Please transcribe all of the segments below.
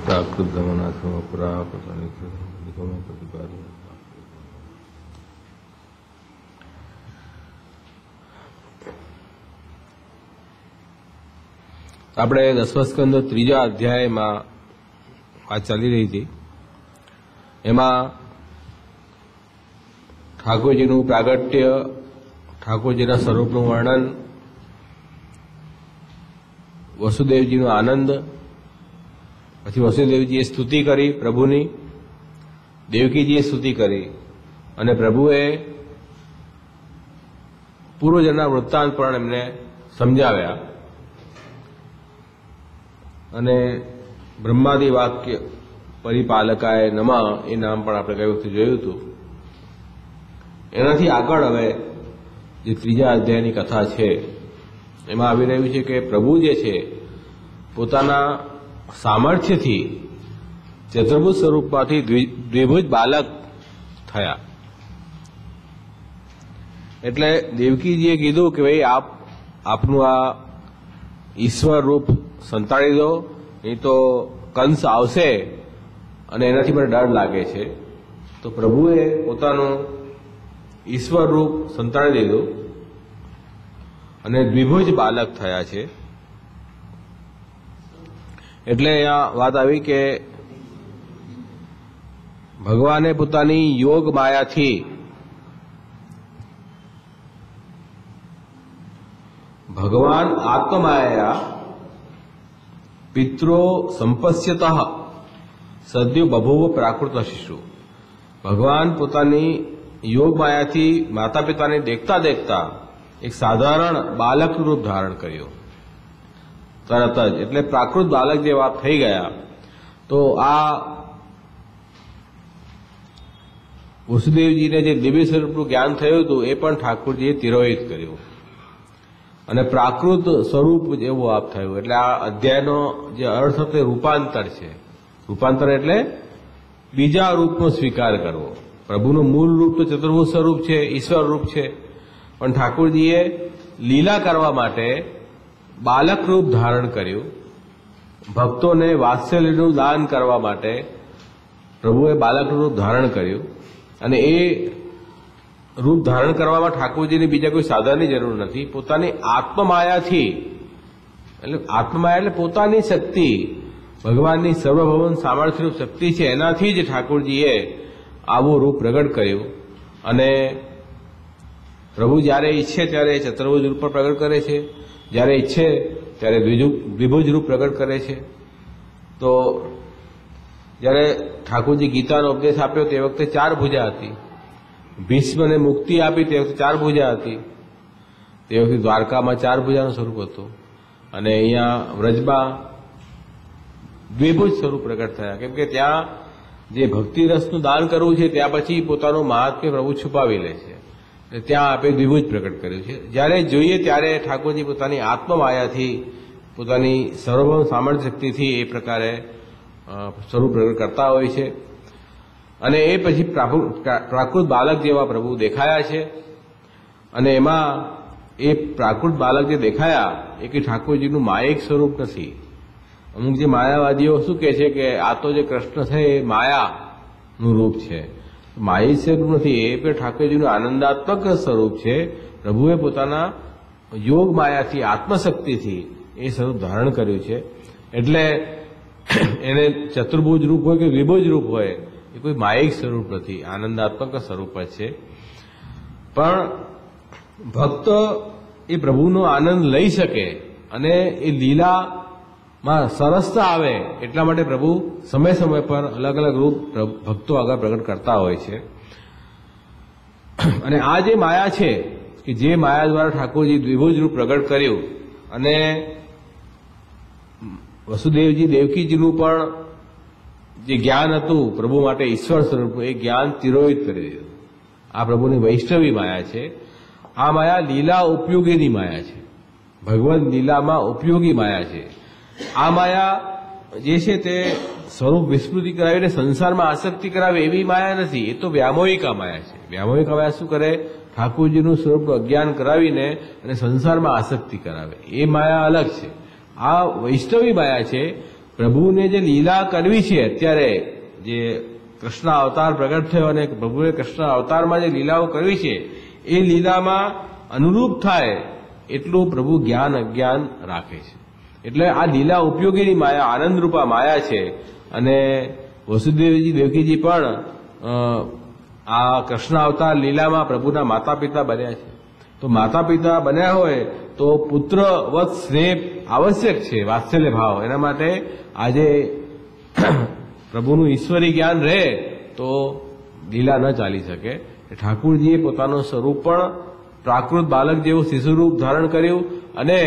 प्राकृत गमनाथम अपरापतनिकम प्रतिपादन। આપણે 10મા સ્કંદ 3જા અધ્યાયમાં વાત ચાલી રહી હતી. એમાં ઠાકોરજીનું પ્રાગટ્ય, ઠાકોરજીના સ્વરૂપનું વર્ણન, વસુદેવજીનો આનંદ, પછી વસુદેવજીએ સ્તુતિ કરી પ્રભુની, દેવકીજીએ સ્તુતિ કરી અને પ્રભુએ પૂર્વજન્મના વૃત્તાંત પણ એમને સમજાવ્યા. અને બ્રહ્માદિ વાક્ય પરિપાલકાય નમઃ એ નામ પણ આપણે કઈ વખતે જોયું હતું. એનાથી આગળ હવે જે 3જા અધ્યાયની કથા છે એમાં આવી રહ્યું છે કે પ્રભુ જે છે પોતાના સામર્થ્યથી ચતુર્ભુજ સ્વરૂપમાંથી દ્વિભુજ બાલક થયા. એટલે દેવકીજીએ કીધું કે ભાઈ આપનું આ ઈશ્વર રૂપ સંતાડી દો, નહીં તો કંસ આવશે અને એનાથી મને ડર લાગે છે. તો પ્રભુએ પોતાનું ઈશ્વર રૂપ સંતાડી દીધું અને દ્વિભુજ બાલક થયા છે. એટલે આ વાત આવી કે ભગવાને પોતાની યોગ માયાથી ભગવાન આત્મમાયા પિત્રો સંપશ્યત સદ્યો બભૂવ પ્રાકૃત શિશુ. ભગવાન પોતાની યોગ માયાથી માતા પિતાને દેખતા દેખતા એક સાધારણ બાલકનું રૂપ ધારણ કર્યું તરત જ. એટલે પ્રાકૃત બાલક જેવા થઈ ગયા. તો આ વસુદેવજીને જે દિવ્ય સ્વરૂપનું જ્ઞાન થયું હતું એ પણ ઠાકોરજીએ તિરોહિત કર્યું અને પ્રાકૃત સ્વરૂપ જેવું આપ થયું. એટલે આ અધ્યાયનો જે અર્થ હતો એ રૂપાંતર છે. રૂપાંતર એટલે બીજા રૂપનો સ્વીકાર કરવો. પ્રભુનું મૂળ રૂપ તો ચતુર્ભુજ સ્વરૂપ છે, ઈશ્વર રૂપ છે, પણ ઠાકોરજીએ લીલા કરવા માટે બાલક રૂપ ધારણ કર્યું. ભક્તોને વાત્સલ્યનું દાન કરવા માટે પ્રભુએ બાલકનું રૂપ ધારણ કર્યું. અને એ રૂપ ધારણ કરવામાં ઠાકોરજીની બીજા કોઈ સાધનની જરૂર નથી. પોતાની આત્મમાયાથી, એટલે આત્મમાયા એટલે પોતાની શક્તિ, ભગવાનની સર્વભવન સામર્થ્યરૂપ શક્તિ છે, એનાથી જ ઠાકોરજીએ આવું રૂપ પ્રગટ કર્યું. અને પ્રભુ જ્યારે ઈચ્છે ત્યારે ચતુર્ભુજ રૂપ પર પ્રગટ કરે છે, જ્યારે ઈચ્છે ત્યારે દ્વિભુજ રૂપ પ્રગટ કરે છે. તો જ્યારે ઠાકોરજી ગીતાનો ઉપદેશ આપ્યો તે વખતે 4 ભુજા હતી. ભીષ્મને મુક્તિ આપી તે વખતે 4 ભુજા હતી. તે વખતે દ્વારકામાં 4 ભુજાનું સ્વરૂપ હતું અને અહીંયા વ્રજમાં દ્વિભુજ સ્વરૂપ પ્રગટ થયા. કેમ કે ત્યાં જે ભક્તિ રસનું દાન કરવું છે ત્યાં પછી પોતાનું મહાત્મ્ય પ્રભુ છુપાવી લે છે. ત્યાં આપે દ્વિભુજ પ્રગટ કર્યું છે. જ્યારે જોઈએ ત્યારે ઠાકોરજી પોતાની આત્મમાયાથી, પોતાની સર્વભૌમ સામર્થ્ય શક્તિથી એ પ્રકારે સ્વરૂપ પ્રગટ કરતા હોય છે. અને એ પછી પ્રાકૃત બાલક જેવા પ્રભુ દેખાયા છે. અને એમાં એ પ્રાકૃત બાલક જે દેખાયા એ કે ઠાકોરજીનું માયિક સ્વરૂપ નથી. અમુક જે માયાવાદીઓ શું કહે છે કે આ તો જે કૃષ્ણ છે એ માયાનું રૂપ છે, માયિક સ્વરૂપ નથી. એ પણ ઠાકોરજીનું આનંદાત્મક સ્વરૂપ છે. પ્રભુએ પોતાના યોગ માયાથી, આત્મશક્તિથી એ સ્વરૂપ ધારણ કર્યું છે. એટલે એને ચતુર્ભુજ રૂપ હોય કે દ્વિભુજ રૂપ હોય એ કોઈ માયિક સ્વરૂપ નથી, આનંદાત્મક સ્વરૂપ જ છે. પણ ભક્ત એ પ્રભુનો આનંદ લઈ શકે અને એ લીલામાં સરસતા આવે એટલા માટે પ્રભુ સમય સમય પર અલગ અલગ રૂપ ભક્તો આગળ પ્રગટ કરતા હોય છે. અને આ જે માયા છે કે જે માયા દ્વારા ઠાકોરજી દ્વિભુજ રૂપ પ્રગટ કર્યું અને વસુદેવજી દેવકીજીનું પણ જે જ્ઞાન હતું પ્રભુ માટે ઈશ્વર સ્વરૂપનું, એ જ્ઞાન તિરોહિત કરી દીધું. આ પ્રભુની વૈષ્ણવી માયા છે. આ માયા લીલા ઉપયોગીની માયા છે. ભગવદ લીલામાં ઉપયોગી માયા છે. આ માયા જે છે તે સ્વરૂપ વિસ્મૃતિ કરાવીને સંસારમાં આસક્તિ કરાવે એવી માયા નથી. એ તો વ્યામોહિકા માયા છે. વ્યામોહિકા માયા શું કરે? ઠાકોરજીનું સ્વરૂપનું અજ્ઞાન કરાવીને અને સંસારમાં આસક્તિ કરાવે. એ માયા અલગ છે. આ વૈષ્ણવી માયા છે પ્રભુને જે લીલા કરવી છે અત્યારે, જે કૃષ્ણ અવતાર પ્રગટ થયો અને પ્રભુએ કૃષ્ણ અવતારમાં જે લીલાઓ કરવી છે એ લીલામાં અનુરૂપ થાય એટલું પ્રભુ જ્ઞાન અજ્ઞાન રાખે છે. એટલે આ લીલા ઉપયોગીની માયા આનંદરૂપા માયા છે. અને વસુદેવજી દેવકીજી પણ આ કૃષ્ણ અવતાર લીલામાં પ્રભુના માતા પિતા બન્યા છે. તો માતા પિતા બન્યા હોય તો પુત્રવત સ્નેહ આવશ્યક છે, વાત્સલ્ય ભાવ. એના માટે આજે પ્રભુનું ઈશ્વરી જ્ઞાન રહે તો લીલા ન ચાલી શકે. ઠાકુરજીએ પોતાનું સ્વરૂપ પણ પ્રાકૃત બાલક જેવું શિશુરૂપ ધારણ કર્યું અને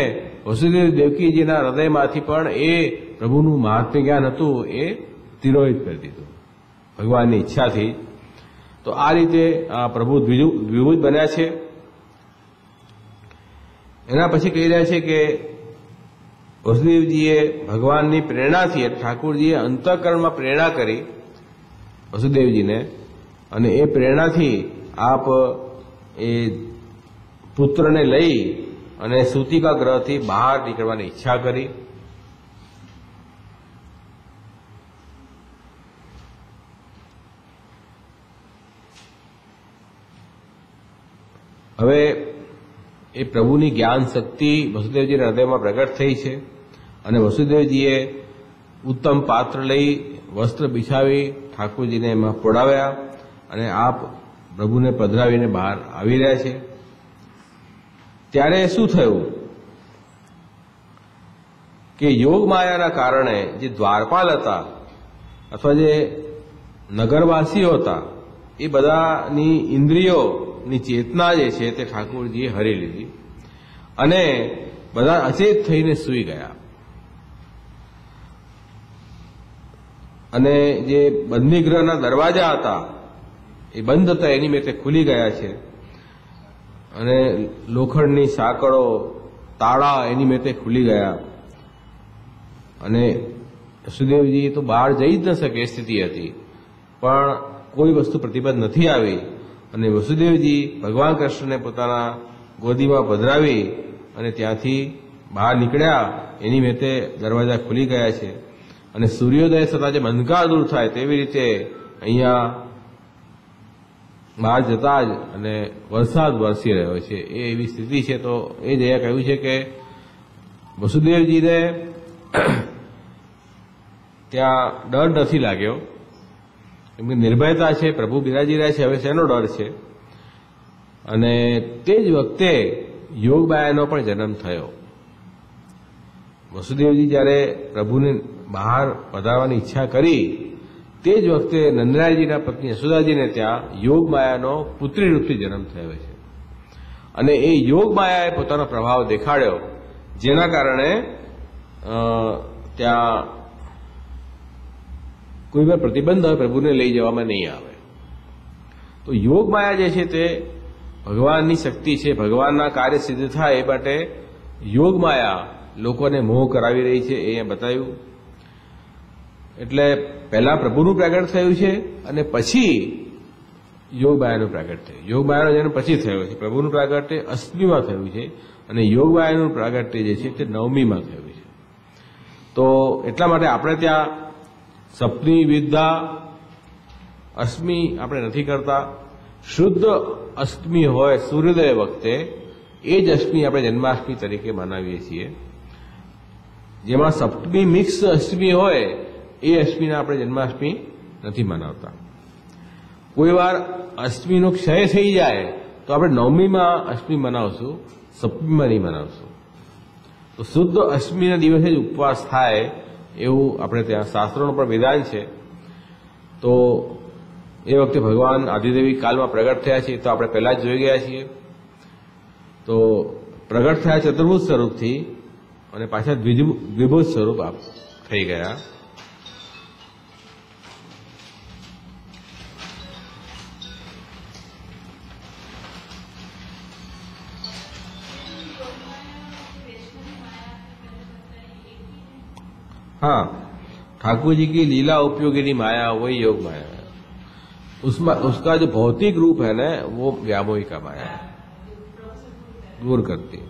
વસુદેવ દેવકીજીના હૃદયમાંથી પણ એ પ્રભુનું મહાત્મ્ય જ્ઞાન હતું એ તિરોહિત કરી દીધું ભગવાનની ઈચ્છાથી. તો આ રીતે પ્રભુ દ્વિભુજ બન્યા છે. એના પછી કહી રહ્યા છે કે વસુદેવજીએ ભગવાનની પ્રેરણાથી ઠાકુરજીએ અંતઃકરણમાં પ્રેરણા કરી વસુદેવજીને, અને એ પ્રેરણાથી આપ એ પુત્રને લઈ અને સૂતિકા ગ્રહથી બહાર નીકળવાની ઈચ્છા કરી. હવે એ પ્રભુની જ્ઞાન શક્તિ વસુદેવજીના હૃદયમાં પ્રગટ થઈ છે અને વસુદેવજીએ ઉત્તમ પાત્ર લઈ વસ્ત્ર બિછાવી ઠાકોરજીને એમાં પોડાવ્યા અને આપ પ્રભુને પધરાવીને બહાર આવી રહ્યા છે. ત્યારે શું થયું કે યોગ માયાના કારણે જે દ્વારપાલ હતા અથવા જે નગરવાસીઓ હતા એ બધાની ઇન્દ્રિયોની ચેતના જે છે તે ઠાકોરજીએ હરી લીધી અને બધા અચેત થઈને સૂઈ ગયા. અને જે બંદીગૃહના દરવાજા હતા એ બંધ હતા, એની મેતે ખુલી ગયા છે અને લોખંડની સાંકળો તાળા એની મેતે ખુલી ગયા અને વસુદેવજી તો બહાર જઈ જ ન શકે એ સ્થિતિ હતી. પણ કોઈ વસ્તુ પ્રતિબંધ નથી આવી અને વસુદેવજી ભગવાન કૃષ્ણને પોતાના ગોદીમાં પધરાવી અને ત્યાંથી બહાર નીકળ્યા. એની મેતે દરવાજા ખુલી ગયા છે અને સૂર્યોદય થતાં જે અંધકાર દૂર થાય તેવી રીતે અહીંયા બહાર જતા જ અને વરસાદ વરસી રહ્યો છે એ એવી સ્થિતિ છે. તો એ જ અહીંયા કહ્યું છે કે વસુદેવજીને ત્યાં ડર નથી લાગ્યો, કેમ કે નિર્ભયતા છે, પ્રભુ બિરાજી રહ્યા છે, હવે શેનો ડર છે. અને તે જ વખતે યોગમાયાનો પણ જન્મ થયો. વસુદેવજી જ્યારે પ્રભુને બહાર પધારવાની ઈચ્છા કરી તે જ વખતે નંદરાયજીના પત્ની યશોદાજીને ત્યાં યોગમાયાનો પુત્રી રૂપથી જન્મ થયો છે અને એ યોગમાયાએ પોતાનો પ્રભાવ દેખાડ્યો, જેના કારણે ત્યાં કોઈ પણ પ્રતિબંધ હવે પ્રભુને લઈ જવામાં નહીં આવે. તો યોગમાયા જે છે તે ભગવાનની શક્તિ છે, ભગવાનના કાર્ય સિદ્ધ થાય એ માટે યોગમાયા લોકોને મોહ કરાવી રહી છે એ અહીંયા બતાવ્યું. એટલે પહેલા પ્રભુનું પ્રાગટ્ય થયું છે અને પછી યોગમાયાનું પ્રાગટ્ય થયું. યોગમાયાનો જન્મ પછી થયો છે. પ્રભુનું પ્રાગટ્ય અષ્ટમીમાં થયું છે અને યોગમાયાનું પ્રાગટ્ય જે છે તે નવમીમાં થયું છે. તો એટલા માટે આપણે ત્યાં સપ્તમી વિદ્યા અષ્ટમી આપણે નથી કરતા. શુદ્ધ અષ્ટમી હોય સૂર્યોદય વખતે એ જ અષ્ટમી આપણે જન્માષ્ટમી તરીકે મનાવીએ છીએ. જેમાં સપ્તમી મિક્સ અષ્ટમી હોય એ અષ્ટમીને આપણે જન્માષ્ટમી નથી મનાવતા. કોઈ વાર અષ્ટમીનો ક્ષય થઈ જાય તો આપણે નવમીમાં અષ્ટમી મનાવશું, સપ્તમીમાં નહીં મનાવશું. તો શુદ્ધ અષ્ટમીના દિવસે જ ઉપવાસ થાય એવું આપણે ત્યાં શાસ્ત્રોનું પણ વિધાન છે. તો એ વખતે ભગવાન આદિદેવી કાલમાં પ્રગટ થયા છે તો આપણે પહેલા જ જોઈ ગયા છીએ. તો પ્રગટ થયા ચતુર્ભુજ સ્વરૂપથી અને પાછા દ્વિભુજ સ્વરૂપ થઈ ગયા. हाँ, ठाकुर जी की लीला उपयोगिनी माया वही योग माया है. उसका जो भौतिक रूप है ना वो व्यामोहिका माया है, दूर करती है.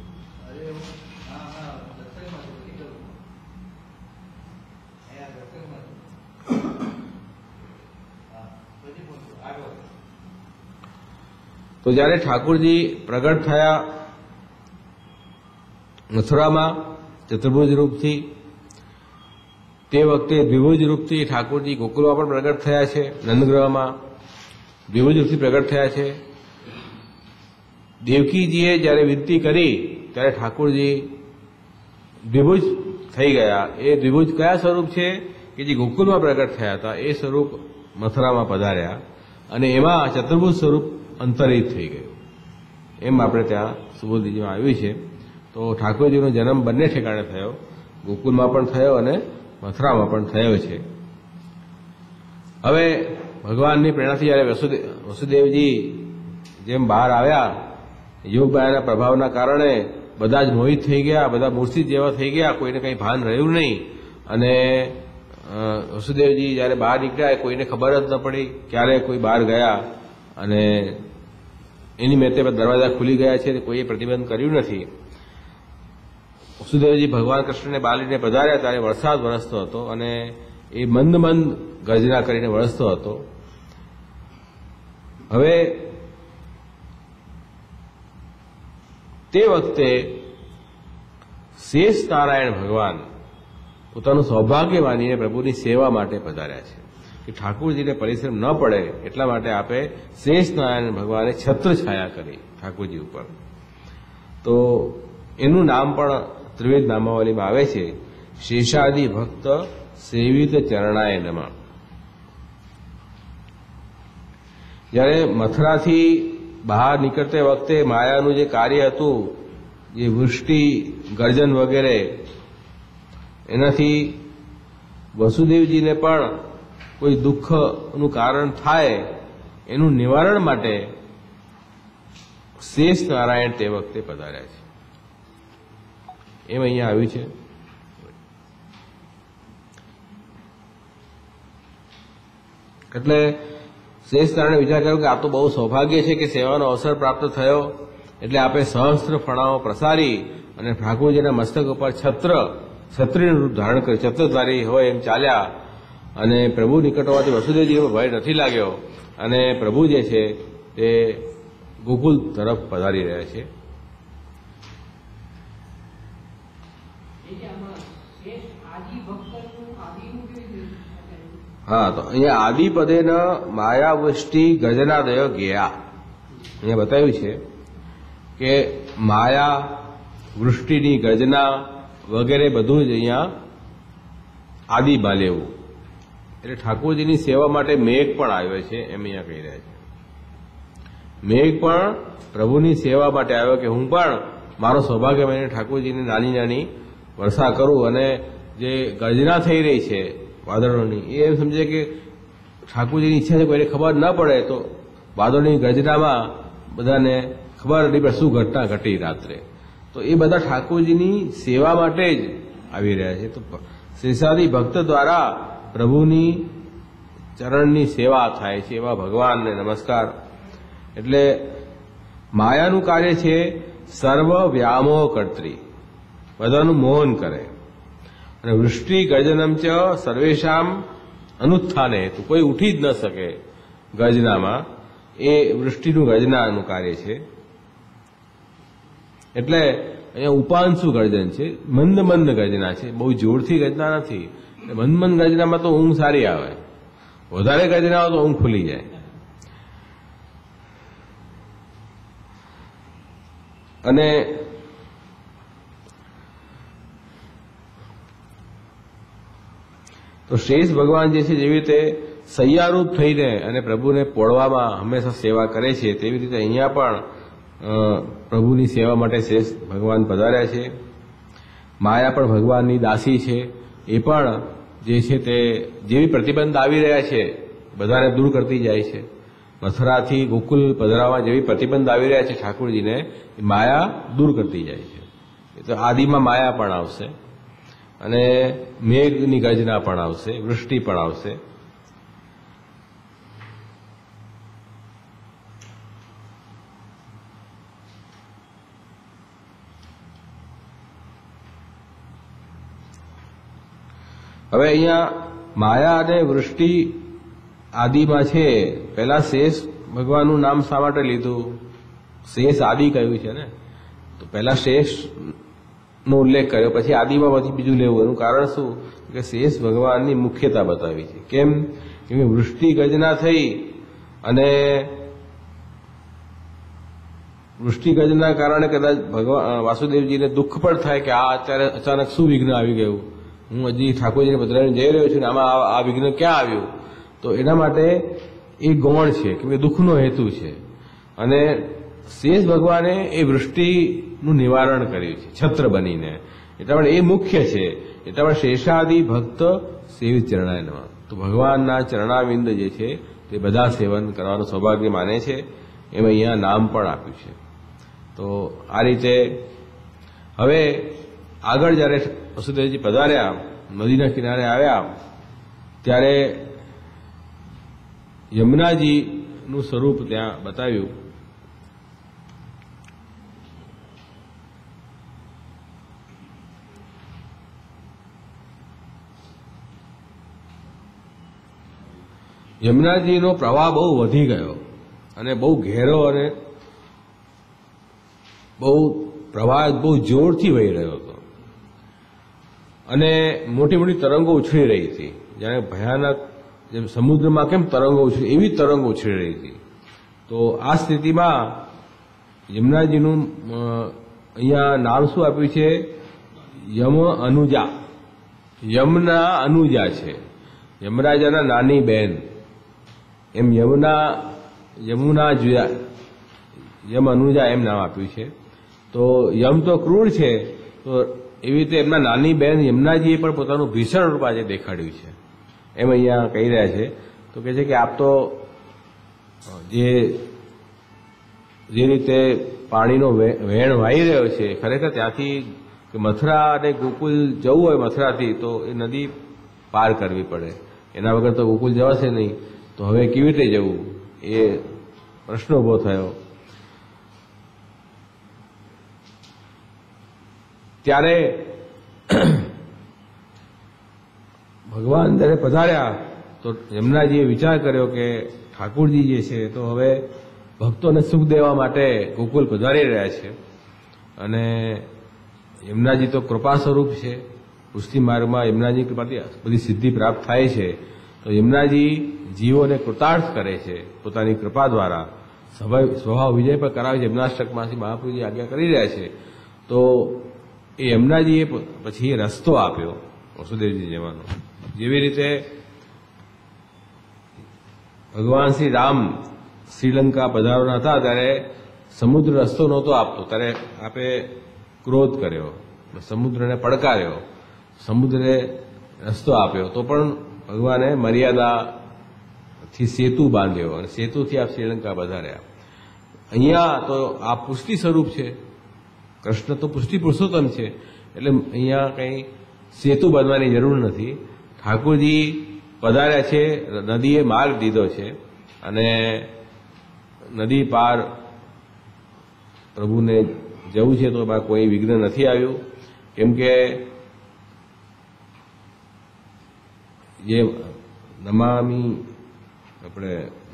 તો જ્યારે ઠાકોરજી પ્રગટ થયા મથુરામાં ચતુર્ભુજ રૂપથી, તે વખતે દ્વિભુજ રૂપથી ઠાકોરજી ગોકુલમાં પણ પ્રગટ થયા છે. નંદગ્રહમાં દ્વિભુજ રૂપથી પ્રગટ થયા છે. દેવકીજીએ જ્યારે વિનંતી કરી ત્યારે ઠાકોરજી દ્વિભુજ થઈ ગયા. એ દ્વિભુજ કયા સ્વરૂપ છે કે જે ગોકુલમાં પ્રગટ થયા હતા એ સ્વરૂપ મથુરામાં પધાર્યા અને એમાં ચતુર્ભુજ સ્વરૂપ અંતરિત થઈ ગયું. એમ આપણે ત્યાં સુબોધીજીમાં આવ્યું છે. તો ઠાકોરજીનો જન્મ બંને ઠેકાણે થયો, ગોકુલમાં પણ થયો અને મથુરામાં પણ થયો છે. હવે ભગવાનની પ્રેરણાથી જ્યારે વસુદેવજી જેમ બહાર આવ્યા, યોગમાયાના પ્રભાવના કારણે બધા જ મોહિત થઈ ગયા, બધા મૂર્છિત જેવા થઈ ગયા, કોઈને કંઈ ભાન રહ્યું નહીં. અને વસુદેવજી જ્યારે બહાર નીકળ્યા કોઈને ખબર જ ન પડી ક્યારે કોઈ બહાર ગયા, અને એની મેતે દરવાજા ખુલી ગયા છે, કોઈએ પ્રતિબંધ કર્યું નથી. વસુદેવજી ભગવાન કૃષ્ણને બાલીને પધાર્યા ત્યારે વરસાદ વરસતો હતો અને એ મંદ મંદ ગર્જના કરીને વરસતો હતો. હવે તે વખતે શેષ નારાયણ ભગવાન પોતાનું સૌભાગ્ય માનીને પ્રભુની સેવા માટે પધાર્યા છે કે ઠાકોરજીને પરિશ્રમ ન પડે એટલા માટે આપે શેષ નારાયણ ભગવાને છત્ર છાયા કરી ઠાકોરજી ઉપર. તો એનું નામ પણ ત્રિવેદ નામાવલીમાં આવે છે, શેષાદિ ભક્ત સેવિત ચરણાય નમઃ. જ્યારે મથુરાથી બહાર નીકળતે વખતે માયાનું જે કાર્ય હતું, જે વૃષ્ટિ ગર્જન વગેરે, એનાથી વસુદેવજીને પણ કોઈ દુઃખનું કારણ થાય એનું નિવારણ માટે શેષ નારાયણ તે વખતે પધાર્યા છે. એમ અહીંયા આવ્યું છે. એટલે શેષ નારાયણે વિચાર કર્યો કે આ તો બહુ સૌભાગ્ય છે કે સેવાનો અવસર પ્રાપ્ત થયો, એટલે આપણે સહસ્ત્ર ફણાઓ પ્રસારી અને ઠાકોરજીના મસ્તક ઉપર છત્રીનું રૂપ ધારણ કર્યું, છત્રધારી હોય એમ ચાલ્યા. અને પ્રભુ નિકટ હોવાથી વસુદેવજીનો ભય નથી લાગ્યો અને પ્રભુ જે છે તે ગોકુલ તરફ પધારી રહ્યા છે. હા, તો અહીંયા આદિપદેન માયાવૃષ્ટિ ગર્જનાદય ગયા. અહીંયા બતાવ્યું છે કે માયા, વૃષ્ટિની ગર્જના વગેરે બધું જ અહીંયા આદિમાં લેવું. એટલે ઠાકોરજીની સેવા માટે મેઘ પણ આવ્યો છે એમ અહીંયા કહી રહ્યા છે. મેઘ પણ પ્રભુની સેવા માટે આવ્યો કે હું પણ મારો સૌભાગ્ય માનીને ઠાકોરજીની નાની નાની વર્ષા કરું. અને જે ગર્જના થઈ રહી છે વાદળોની, એ એમ સમજે કે ઠાકોરજીની ઈચ્છા છે કોઈને ખબર ન પડે તો વાદળની ગર્જનામાં બધાને ખબર નહીં પડે શું ઘટના ઘટી રાત્રે. તો એ બધા ઠાકોરજીની સેવા માટે જ આવી રહ્યા છે. તો શેષાદિ ભક્ત દ્વારા પ્રભુની ચરણની સેવા થાય છે એવા ભગવાનને નમસ્કાર. એટલે માયાનું કાર્ય છે સર્વ વ્યામોહ કર્ત્રી, બધાનું મોહન કરે. અને વૃષ્ટિ ગર્જનમ ચ સર્વેશામ અનુત્થાને, તો કોઈ ઉઠી જ ન શકે ગર્જનામાં, એ વૃષ્ટિનું ગર્જનાનું કાર્ય છે. એટલે અહીંયા ઉપાંશુ ગર્જન છે, મંદ મંદ ગર્જના છે, બહુ જોરથી ગર્જના નથી. મંદ મંદ ગર્જનામાં તો ઊંઘ સારી આવે, વધારે ગર્જના હોય તો ઊંઘ ખુલી જાય. અને તો શેષ ભગવાન જે છે જેવી રીતે સૈયારૂપ થઈને અને પ્રભુને પોળવામાં હંમેશા સેવા કરે છે, તેવી રીતે અહીંયા પણ પ્રભુની સેવા માટે શેષ ભગવાન પધાર્યા છે. માયા પણ ભગવાનની દાસી છે, એ પણ જે છે તે જેવી પ્રતિબંધ આવી રહ્યા છે બધાને દૂર કરતી જાય છે. મથુરાથી ગોકુલ પધરાવવા જેવી પ્રતિબંધ આવી રહ્યા છે ઠાકોરજીને, એ માયા દૂર કરતી જાય છે. એ તો આદિમાં માયા પણ આવશે અને મેઘની ગર્જના પણ આવશે, વૃષ્ટિ પણ આવશે. હવે અહીંયા માયા અને વૃષ્ટિ આદિમાં છે પહેલા શેષ ભગવાનનું નામ શા માટે લીધું? શેષ આદિ કહ્યું છે ને, તો પહેલા શેષ નો ઉલ્લેખ કર્યો, પછી આદિમાં પછી બીજું લેવું. એનું કારણ શું કે શેષ ભગવાનની મુખ્યતા બતાવી છે. કેમ કે વૃષ્ટિ ગર્જના થઈ અને વૃષ્ટિ ગર્જના કારણે કદાચ ભગવાન વાસુદેવજીને દુઃખ પણ થાય કે આ અત્યારે અચાનક શું વિઘ્ન આવી ગયું, હું હજી ઠાકોરજીને પધરાવીને જઈ રહ્યો છું ને આમાં આ વિઘ્ન ક્યાં આવ્યું? તો એના માટે એ ગૌણ છે કે દુઃખનો હેતુ છે. અને શેષ ભગવાને એ વૃષ્ટિનું નિવારણ કર્યું છે છત્ર બનીને, એટલા માટે એ મુખ્ય છે. એટલા માટે શેષાદિ ભક્ત સેવિત ચરણાય નમઃ. તો ભગવાનના ચરણાવિંદ જે છે તે બધા સેવન કરવાનું સૌભાગ્ય માને છે, એમ અહીંયા નામ પણ આપ્યું છે. તો આ રીતે હવે આગળ જ્યારે વસુદેવજી પધાર્યા, નદીના કિનારે આવ્યા, ત્યારે યમુનાજીનું સ્વરૂપ ત્યાં બતાવ્યું. યમુનાજીનો પ્રવાહ બહુ વધી ગયો અને બહુ ઘેરો અને પ્રવાહ બહુ જોરથી વહી રહ્યો હતો અને મોટી મોટી તરંગો ઉછળી રહી હતી. જાણે ભયાનક જેમ સમુદ્રમાં કેમ તરંગો ઉછળે એવી તરંગો ઉછળી રહી હતી. તો આ સ્થિતિમાં યમુનાજીનું અહીંયા નામ શું આપ્યું છે? યમ અનુજા. યમના અનુજા છે, યમરાજાના નાની બહેન. એમ યમુના જુયા, યમ અનુજા એમ નામ આપ્યું છે. તો યમ તો ક્રૂર છે, તો એવી રીતે એમના નાની બહેન યમુનાજીએ પણ પોતાનું ભીષણ રૂપ આજે દેખાડ્યું છે, એમ અહીંયા કહી રહ્યા છે. તો કહે છે કે આપ તો જે રીતે પાણીનો વહેણ વાઈ રહ્યો છે, ખરેખર ત્યાંથી મથુરા અને ગોકુલ જવું હોય મથુરાથી તો એ નદી પાર કરવી પડે, એના વગર તો ગોકુલ જવાશે નહીં. તો હવે કેવી રીતે જવું એ પ્રશ્ન ઉભો થયો. ત્યારે ભગવાન જ્યારે પધાર્યા તો યમુનાજીએ વિચાર કર્યો કે ઠાકોરજી જે છે તો હવે ભક્તોને સુખ દેવા માટે ગોકુલ પધારી રહ્યા છે અને યમુનાજી તો કૃપા સ્વરૂપ છે. પુષ્ટિ માર્ગમાં યમુનાજી કૃપાથી બધી સિદ્ધિ પ્રાપ્ત થાય છે. તો યમુનાજી જીવોને કૃતાર્થ કરે છે પોતાની કૃપા દ્વારા. સ્વભાવ વિજય પણ કરાવે છે. યમુનાષ્ટકમાંથી મહાપ્રભુજી આજ્ઞા કરી રહ્યા છે. તો એ યમુનાજીએ પછી રસ્તો આપ્યો વસુદેવજી જવાનો. જેવી રીતે ભગવાન શ્રી રામ શ્રીલંકા પધારવાના હતા ત્યારે સમુદ્ર રસ્તો નહોતો આપતો, ત્યારે આપે ક્રોધ કર્યો, સમુદ્રને પડકાર્યો, સમુદ્રે રસ્તો આપ્યો. તો પણ ભગવાને મર્યાદાથી સેતુ બાંધ્યો અને સેતુથી આપ શ્રીલંકા પધાર્યા. અહીંયા તો આ પુષ્ટિ સ્વરૂપ છે, કૃષ્ણ તો પુષ્ટિ પુરુષોત્તમ છે, એટલે અહીંયા કંઈ સેતુ બાંધવાની જરૂર નથી. ઠાકોરજી પધાર્યા છે, નદીએ માર્ગ દીધો છે અને નદી પાર પ્રભુને જવું છે તો એમાં કોઈ વિઘ્ન નથી આવ્યું. કેમ કે જે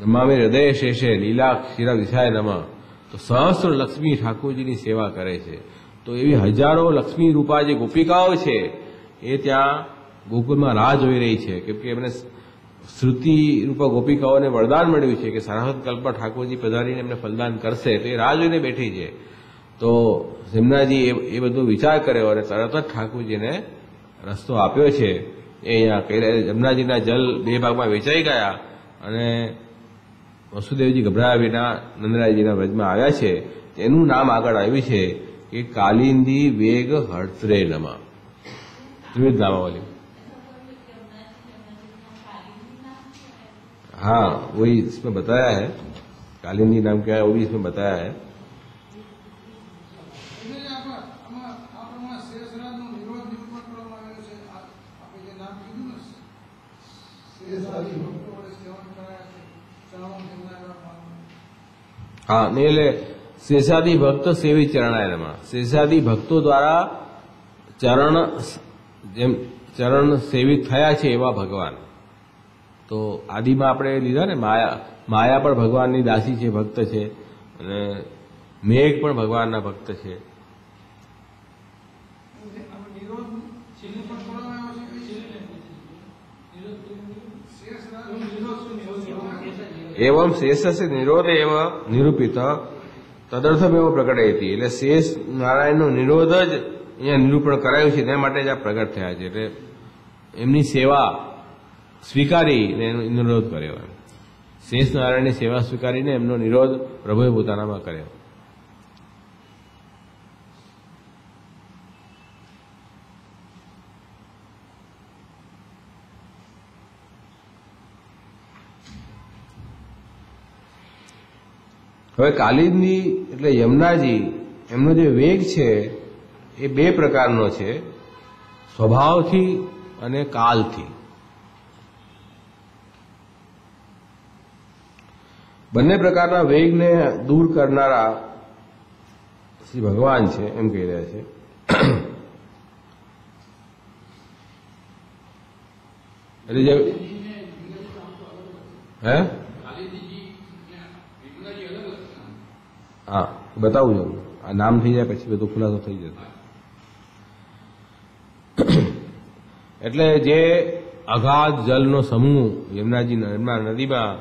નમામી હૃદય શેષે લીલા ક્ષીરા વિષાય નમઃ, તો સહસ્ર લક્ષ્મી ઠાકોરજીની સેવા કરે છે. તો એવી હજારો લક્ષ્મી રૂપા જે ગોપિકાઓ છે એ ત્યાં ગોકુળમાં રાહ જોઈ રહી છે. કેમ કે એમને શ્રુતિ રૂપા ગોપિકાઓને વરદાન મળ્યું છે કે સારાહત કલ્પમાં ઠાકોરજી પધારીને એમને ફલદાન કરશે, તો એ રાહ જોઈને બેઠી છે. તો યમુનાજી એ બધો વિચાર કર્યો અને તરત જ ઠાકોરજીને રસ્તો આપ્યો છે. એ અહીંયા કહી રહ્યા, યમુનાજીના જલ બે ભાગમાં વેચાઈ ગયા અને વસુદેવજી ગભરાયા વિના નંદરાયજીના વ્રજમાં આવ્યા છે. એનું નામ આગળ આવ્યું છે કે કાલિંદી વેગ હર્ત્રે નમઃ. ત્રિવિધ नामावली. हाँ वही इसमें बताया है, कालिंदी नाम क्या है वो भी इसमें बताया है. हाँ नहीं એટલે શેષાદી ભક્ત સેવી ચરણાય નમઃ. શેષાદી ભક્તો દ્વારા ચરણ સેવિત થયા છે એવા ભગવાન. તો આદિમાં આપણે લીધા ને માયા પણ ભગવાનની દાસી છે, ભક્ત છે, અને મેઘ પણ ભગવાનના ભક્ત છે. એવમ શેષસ્ય નિરોધ એવ નિરૂપિત તદર્થમેવ પ્રકટયતિ. એટલે શેષ નારાયણનો નિરોધ જ અહીંયા નિરૂપણ કરાયું છે, એના માટે જ આ પ્રગટ થયા છે. એટલે એમની સેવા સ્વીકારીને એનો નિરોધ કર્યો. શેષ નારાયણની સેવા સ્વીકારીને એમનો નિરોધ પ્રભુએ પોતાનામાં કર્યો. હવે કાલિંદી એટલે યમુનાજી, એમનો જે વેગ છે એ બે પ્રકારનો છે, સ્વભાવથી અને કાલથી. બંને પ્રકારના વેગને દૂર કરનારા શ્રી ભગવાન છે એમ કહી રહ્યા છે. એટલે જે હે હા બતાવું છું, આ નામ થઈ જાય પછી બધું ખુલાસો થઈ જશે. એટલે જે અગાધ જલનો સમૂહ યમુના નદીમાં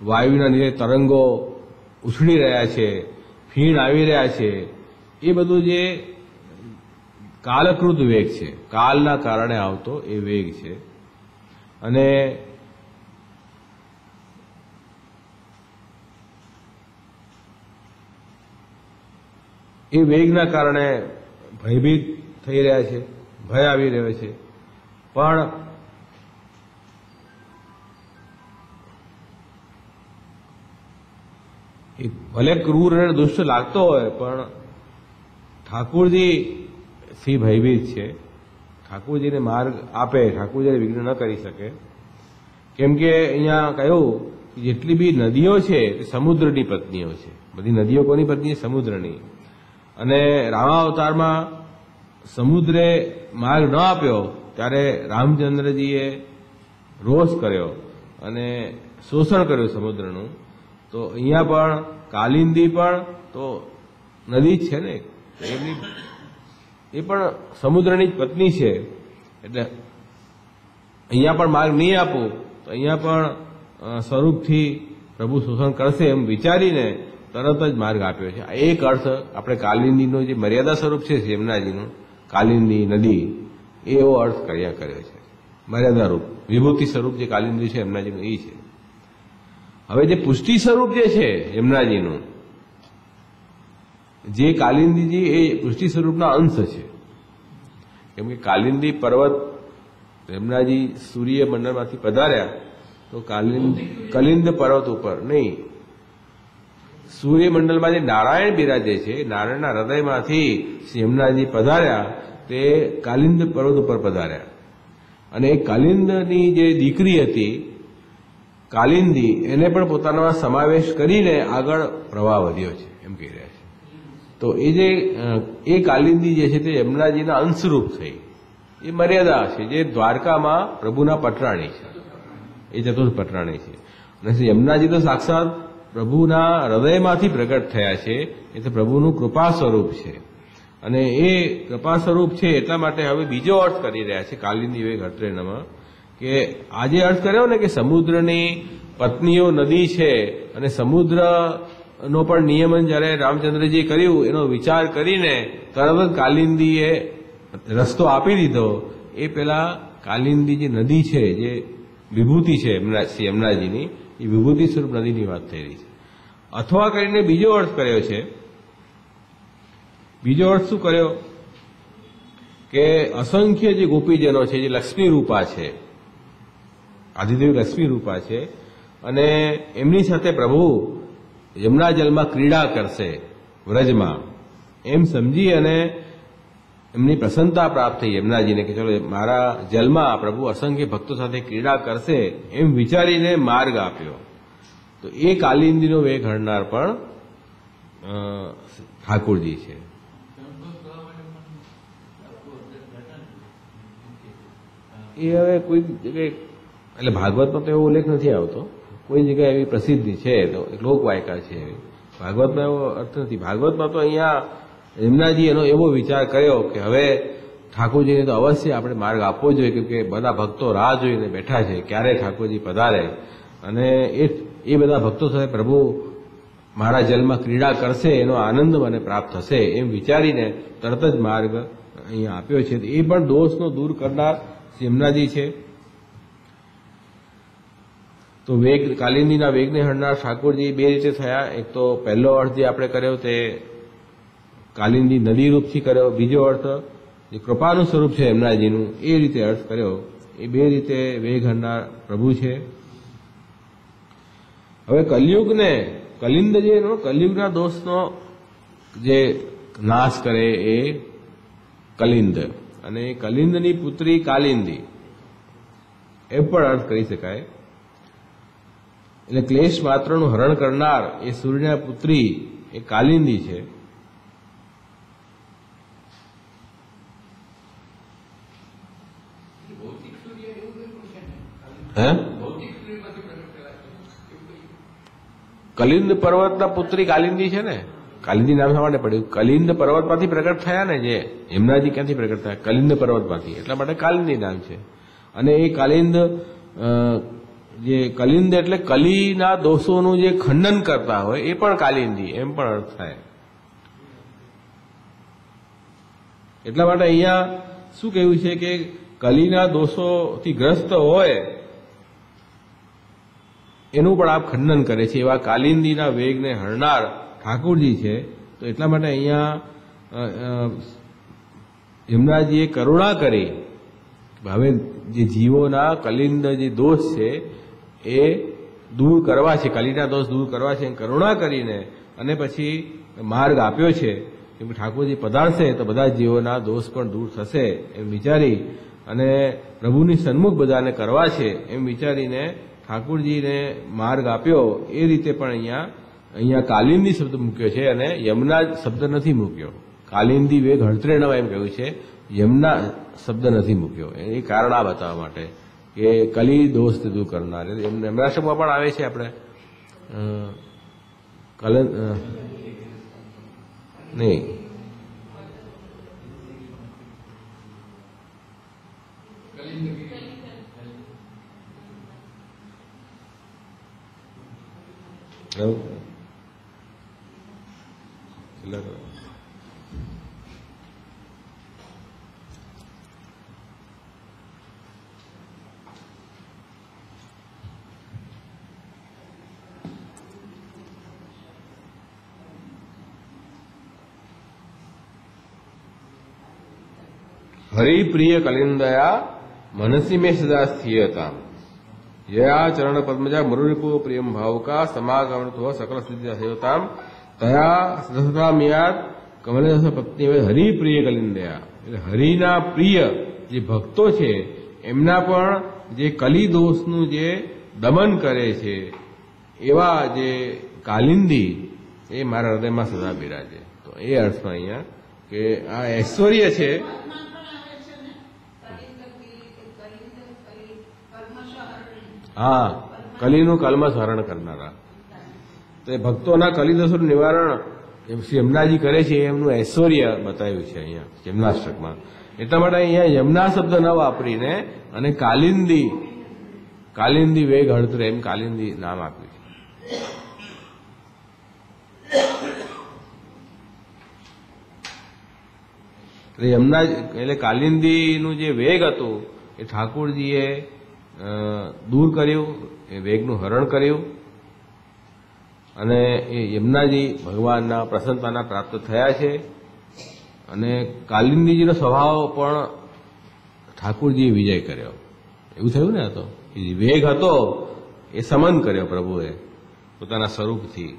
વાયુના લીધે તરંગો ઉછળી રહ્યા છે, ફીણ આવી રહ્યા છે, એ બધું જે કાલકૃત વેગ છે, કાલના કારણે આવતો એ વેગ છે. અને એ વેગના કારણે ભયભીત થઈ રહ્યા છે, ભય આવી રહ્યો છે. પણ ભલે ક્રૂર અને દુષ્ટ લાગતો હોય, પણ ઠાકુરજી થી ભયભીત છે. ઠાકુરજીને માર્ગ આપે, ઠાકુરજીને વિઘ્ન ન કરી શકે. કેમ કે અહીંયા કહ્યું કે જેટલી બી નદીઓ છે તે સમુદ્રની પત્નીઓ છે. બધી નદીઓ કોની પત્ની છે? સમુદ્રની. અને રામાવતારમાં સમુદ્રે માર્ગ ન આપ્યો ત્યારે રામચંદ્રજીએ રોષ કર્યો અને શોષણ કર્યું સમુદ્રનું. તો અહીંયા પણ કાલિંદી પણ તો નદી જ છે ને, એ પણ સમુદ્રની જ પત્ની છે. એટલે અહીંયા પણ માર્ગ નહીં આપું તો અહીંયા પણ સ્વરૂપથી પ્રભુ શોષણ કરશે એમ વિચારીને તરત જ માર્ગ આપ્યો છે. એક અર્થ આપણે કાલિંદીનો જે મર્યાદા સ્વરૂપ છે યમુનાજીનું, કાલિંદી નદી, એવો અર્થ કર્યો છે. મર્યાદા રૂપ વિભૂતિ સ્વરૂપ જે કાલિંદી છે યમુનાજીનું એ છે. હવે જે પુષ્ટિ સ્વરૂપ જે છે યમુનાજીનું, જે કાલિંદીજી એ પુષ્ટિ સ્વરૂપના અંશ છે. કેમ કે કાલિંદી પર્વત યમુનાજી સૂર્યમંડળમાંથી પધાર્યા તો કલિંદ પર્વત ઉપર નહીં, સૂર્યમંડળમાં જે નારાયણ બિરાજે છે, નારાયણના હૃદયમાંથી યમુનાજી પધાર્યા તે કાલિંદ પર્વત ઉપર પધાર્યા. અને એ કાલિંદની જે દીકરી હતી કાલિંદી, એને પણ પોતાનામાં સમાવેશ કરીને આગળ પ્રવાહ વધ્યો છે એમ કહી રહ્યા છે. તો એ કાલિંદી જે છે તે યમુનાજીના અંશરૂપ થઈ, એ મર્યાદા છે જે દ્વારકામાં પ્રભુના પટરાણી છે, એ ચતુર્થ પટરાણી છે. અને યમુનાજી તો સાક્ષાત પ્રભુના હૃદયમાંથી પ્રગટ થયા છે, એ તો પ્રભુનું કૃપા સ્વરૂપ છે. અને એ કૃપા સ્વરૂપ છે એટલા માટે હવે બીજો અર્થ કરી રહ્યા છે કાલિંદી વેગ હર્ત્રેણમાં, કે આજે અર્થ કર્યો ને કે સમુદ્રની પત્નીઓ નદી છે, અને સમુદ્રનો પણ નિયમન જ્યારે રામચંદ્રજી કર્યું એનો વિચાર કરીને તરત જ કાલિંદીએ રસ્તો આપી દીધો. એ પેલા કાલિંદી જે નદી છે, જે વિભૂતિ છે યમુનાજીની, એ વિભૂતિ સ્વરૂપ નદીની વાત થઈ રહી છે. અથવા કરીને બીજો અર્થ કર્યો છે. બીજો અર્થ શું કર્યો કે અસંખ્ય જે ગોપીજનો છે, જે લક્ષ્મી રૂપા છે, આદિદેવ લક્ષ્મી રૂપા છે, અને એમની સાથે પ્રભુ યમુના જલમાં ક્રીડા કરશે વ્રજમાં, એમ સમજી અને એમની પ્રસન્નતા પ્રાપ્ત થઈ યમુનાજીને કે ચલો મારા જલમાં પ્રભુ અસંખ્ય ભક્તો સાથે ક્રીડા કરશે એમ વિચારીને માર્ગ આપ્યો. તો એ કાલિંદીનો વેગ હરનાર પણ ઠાકુરજી છે. એ હવે કોઈ એટલે ભાગવતમાં તો એવો ઉલ્લેખ નથી આવતો, કોઈ જગ્યાએ એવી પ્રસિદ્ધિ છે તો લોકવાયકા છે એવી, ભાગવતમાં એવો અર્થ નથી. ભાગવતમાં તો અહીંયા યમુનાજી એનો એવો વિચાર કર્યો કે હવે ઠાકોરજીને તો અવશ્ય આપણે માર્ગ આપવો જોઈએ, કેમ કે બધા ભક્તો રાહ જોઈને બેઠા છે ક્યારે ઠાકોરજી પધારે, અને એ બધા ભક્તો સાથે પ્રભુ મારા જલમાં ક્રીડા કરશે, એનો આનંદ મને પ્રાપ્ત થશે એમ વિચારીને તરત જ માર્ગ અહીંયા આપ્યો છે. એ પણ દોષનો દૂર કરનાર યમુનાજી છે. તો વેગ, કાલિંદીના વેગને હણનાર ઠાકોરજી બે રીતે થયા. એક તો પહેલો અર્થ જે આપણે કર્યો તે કાલિંદી નદી રૂપથી કર્યો, બીજો અર્થ જે કૃપાનું સ્વરૂપ છે યમુનાજીનું એ રીતે અર્થ કર્યો. એ બે રીતે વેગ હણનાર પ્રભુ છે. હવે કલિયુગને, કલિંદ જે કલિયુગના દોષનો જે નાશ કરે એ કલિંદ, અને એ કલિંદની પુત્રી કાલિંદી એ પણ અર્થ કરી શકાય. એટલે ક્લેશ માત્રનું હરણ કરનાર એ સૂર્યના પુત્રી એ કાલિંદી છે. હે, કલિંદ પર્વતના પુત્રી કાલિંદી છે ને, કાલિંદી નામ શા માટે પડ્યું? કલિંદ પર્વતમાંથી પ્રગટ થયા ને, જે યમુનાજી ક્યાંથી પ્રગટ થયા? કલિંદ પર્વતમાંથી, એટલા માટે કાલિંદી નામ છે. અને એ કાલિંદ, જે કલિંદ એટલે કલીના દોષોનું જે ખંડન કરતા હોય એ પણ કાલિંદી એમ પણ અર્થ થાય. એટલા માટે અહીંયા શું કહ્યું છે કે કલીના દોષોથી ગ્રસ્ત હોય એનું પણ આપ ખંડન કરે છે, એવા કાલિંદીના વેગને હરનાર ઠાકોરજી છે. તો એટલા માટે અહીંયા યમુનાજીએ કરુણા કરી, હવે જે જીવોના કલિંદ જે દોષ છે એ દૂર કરવા છે, કલીના દોષ દૂર કરવા છે, કરુણા કરીને અને પછી માર્ગ આપ્યો છે. કેમ કે ઠાકોરજી પધારશે તો બધા જીવોના દોષ પણ દૂર થશે એમ વિચારી અને પ્રભુની સન્મુખ બધાને કરવા છે એમ વિચારીને ઠાકોરજીને માર્ગ આપ્યો. એ રીતે પણ અહીંયા કાલિંદી શબ્દ મૂક્યો છે અને યમુના શબ્દ નથી મૂક્યો. કાલિંદી વેગ હળત્રે નવ એમ કહ્યું છે, યમુના શબ્દ નથી મૂક્યો. એ કારણ આ બતાવવા માટે કે કલી દોષ દૂર કરનાર યમુના શબ્દમાં પણ આવે છે. આપણે નહીં, હરિપ્રિય કલિંદયા મનસી મેં સદા સ્થિયતા યયા ચરણ પદ્મજા મરુરિપુ પ્રિયમ ભાવકા સમાગમત્વ સકલ સ્થિતિ સેવતામ તયા સદસતામિયાત કમલેશ પત્ની. હરિપ્રિય કલિંદયા એટલે હરિના પ્રિય જે ભક્તો છે એમના પણ જે કલી દોષનું જે દમન કરે છે એવા જે કાલિંદી એ મારા હૃદયમાં સદા બિરાજે. તો એ અર્થમાં અહીંયા કે આ ઐશ્વર્ય છે. હા, કલીનું કલ્મશ હરણ કરનારા. તો એ ભક્તોના કલિદોષનું નિવારણ યમુનાજી કરે છે એમનું ઐશ્વર્ય બતાવ્યું છે અહીંયા યમુનાષ્ટકમાં. એટલા માટે અહીંયા યમુના શબ્દ ન વાપરીને અને કાલિંદી વેગ હળત્રે એમ કાલિંદી નામ આપ્યું છે. એટલે યમુના એટલે કાલિંદીનું જે વેગ હતું એ ઠાકોરજીએ દૂર કર્યું, એ વેગનું હરણ કર્યું અને એ યમુનાજી ભગવાનના પ્રસન્નતાના પ્રાપ્ત થયા છે. અને કાલિંદીજીનો સ્વભાવ પણ ઠાકોરજીએ વિજય કર્યો. એવું થયું ને, હતો વેગ હતો એ સમન કર્યો પ્રભુએ પોતાના સ્વરૂપથી.